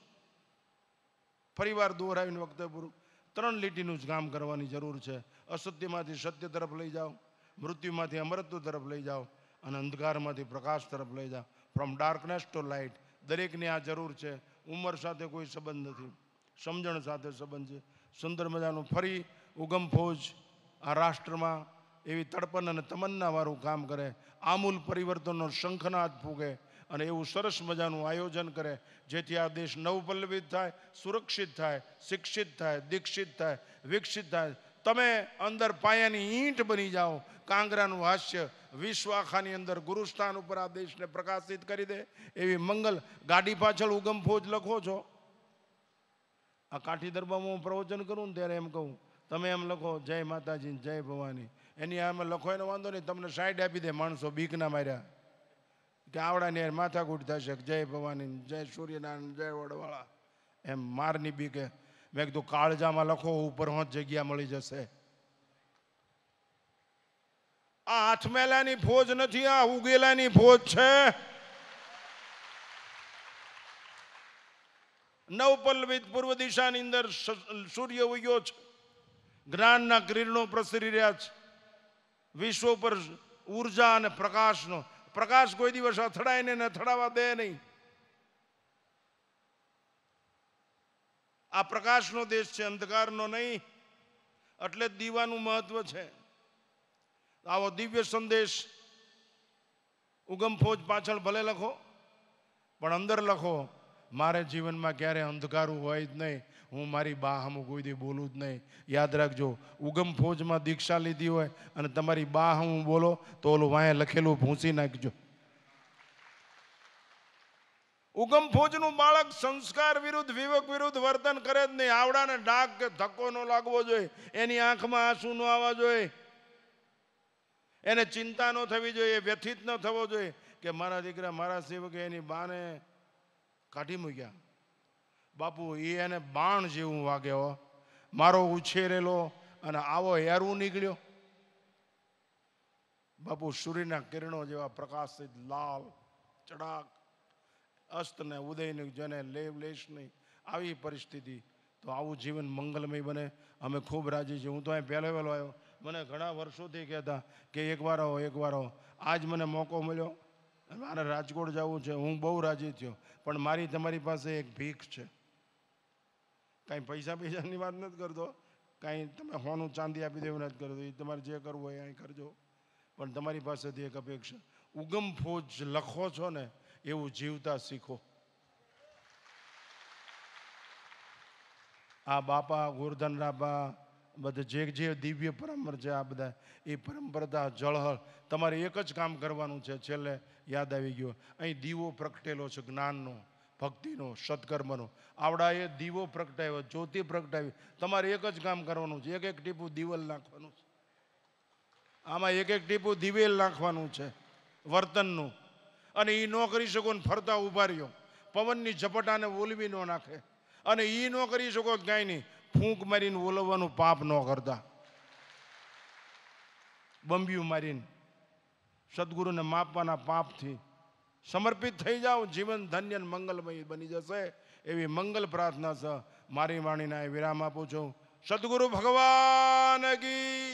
ફરીવાર દોહરાવીને વખતે પૂરું 3 લીટીનું જ કામ કરવાની જરૂર છે. અસત્યમાંથી સત્ય તરફ લઈ જાઓ, મૃત્યુમાંથી અમરત્વ તરફ લઈ જાઓ અને અંધકારમાંથી પ્રકાશ તરફ લઈ જાઓ. From darkness to light. દરેકની આ જરૂર છે. ઉંમર સાથે કોઈ સંબંધ નથી, સમજણ સાથે સંબંધ છે. સુંદર મજાનું ફરી ઉગમ ફોજ આ રાષ્ટ્રમાં એવી તડપણ અને તમન્નાવાળું કામ કરે, આમૂલ પરિવર્તનનો શંખનાદ ફૂગે અને એવું સરસ મજાનું આયોજન કરે જેથી આ દેશ નવપલ્લવિત થાય, સુરક્ષિત થાય, શિક્ષિત થાય, દીક્ષિત થાય, વિકસિત થાય. તમે અંદર પાયાની ઈંટ બની જાઓ. કાંગરાનું હાસ્ય વિશ્વ આખાની અંદર ગુરુસ્થાન ઉપર આ દેશને પ્રકાશિત કરી દે એવી મંગલ. ગાડી પાછળ ઉગમ ફોજ લખો છો. આ કાઠી દરબારમાં હું પ્રવચન કરું ને ત્યારે એમ કહું, તમે એમ લખો જય માતાજી જય ભવાની. એની આમે લખો એનો વાંધો નહીં, તમને સાઈડ આપી દે માણસો બીકના માર્યા કે આવડાની યાર માથાકૂટ થશે. જય ભવાની, જય સૂર્યનારાયણ, જય વડવાળા, એમ મારની બીકે. મેં કીધું કાળજામાં લખો, ઉપર હોત જગ્યા મળી જશે. આ હાથમેલાની ફોજ નથી, આ ઉગેલાની ફોજ છે. નવપલ્લવિત પૂર્વ દિશાની અંદર સૂર્ય ઉગ્યો છે. જ્ઞાનના કિરણો પ્રસરી રહ્યા છે. વિશ્વ ઉપર ઉર્જા અને પ્રકાશનો. પ્રકાશ કોઈ દિવસ અથડાય ને અથડાવા દે નહીં. આ પ્રકાશનો દેશ છે, અંધકારનો નહીં. એટલે જ દીવાનું મહત્વ છે. આવો દિવ્ય સંદેશ ઉગમ ફોજ પાછળ ભલે લખો પણ અંદર લખો મારે જીવનમાં ક્યારે અંધકારું હોય જ નહીં. હું મારી બા હમું કોઈ દી બોલું જ નહીં. યાદ રાખજો, ઉગમ ફોજમાં દીક્ષા લીધી હોય અને તમારી બા હમું બોલો તો ઓલું વાંહે લખેલું ભૂંસી નાખજો. ઉગમ ફોજનું બાળક સંસ્કાર વિરુદ્ધ, વિવેક વિરુદ્ધ વર્તન કરે જ નહીં. આવડાને ડાક કે ધક્કો ન લાગવો જોઈએ, એની આંખમાં આંસુ ન આવવા જોઈએ, એને ચિંતા ન થવી જોઈએ, વ્યથિત ન થવો જોઈએ કે મારા દીકરા મારા સેવકે એની બાને કાઢી મૂક્યા. બાપુ એ એને બાણ જેવું વાગ્યો. મારો ઉછેરેલો અને આવો હેરું નીકળ્યો. બાપુ સૂર્યના કિરણો જેવા પ્રકાશિત લાલ ચડાક, અસ્ત ને ઉદયને જેને લેવ લેશ નહીં. આવી પરિસ્થિતિ તો આવું જીવન મંગલમય બને. અમે ખૂબ રાજી છીએ. હું તો અહીં પહેલો વહેલો આવ્યો. મને ઘણા વર્ષોથી કહેતા કે એકવાર આવો એકવાર આવો. આજ મને મોકો મળ્યો. મારે રાજકોટ જવું છે. હું બહુ રાજી થયો. પણ મારી તમારી પાસે એક ભીખ છે. કાંઈ પૈસાની વાત નથી કરતો, કાંઈ તમે હોનું ચાંદી આપી દેવું નથી કરતો. એ તમારે જે કરવું હોય અહીં કરજો. પણ તમારી પાસેથી એક અપેક્ષા, ઉગમ ફોજ લખો છો ને એવું જીવતા શીખો. આ બાપા ગોરધન રાબા બધા જે દિવ્ય પરંપરા છે, આ બધા એ પરંપરા જળહળ. તમારે એક જ કામ કરવાનું છે. છેલ્લે યાદ આવી ગયો, અહીં દીવો પ્રગટેલો છે જ્ઞાનનો, ભક્તિનો, સત્કર્મનો. આવડાએ દીવો પ્રગટાવ્યો, જ્યોતિ પ્રગટાવી. તમારે એક જ કામ કરવાનું છે. એક એક ટીપું દિવેલ નાખવાનું છે. આમાં એક એક ટીપું દિવેલ નાખવાનું છે વર્તનનું. અને એ ન કરી શકો ને ફરતા ઉભા રહ્યો. પવનની ઝપટાને ઓલવી ન નાખે. અને એ ન કરી શકો કાંઈ નહીં, ફૂંક મારીને ઓલવવાનું પાપ ન કરતા. બંબિયું મારીને સદગુરુને માપવાના પાપથી સમર્પિત થઈ જાઓ. જીવન ધન્ય મંગલમય બની જશે. એવી મંગલ પ્રાર્થના છે મારી વાણીના વિરામ આપું છું. સદગુરુ ભગવાન કી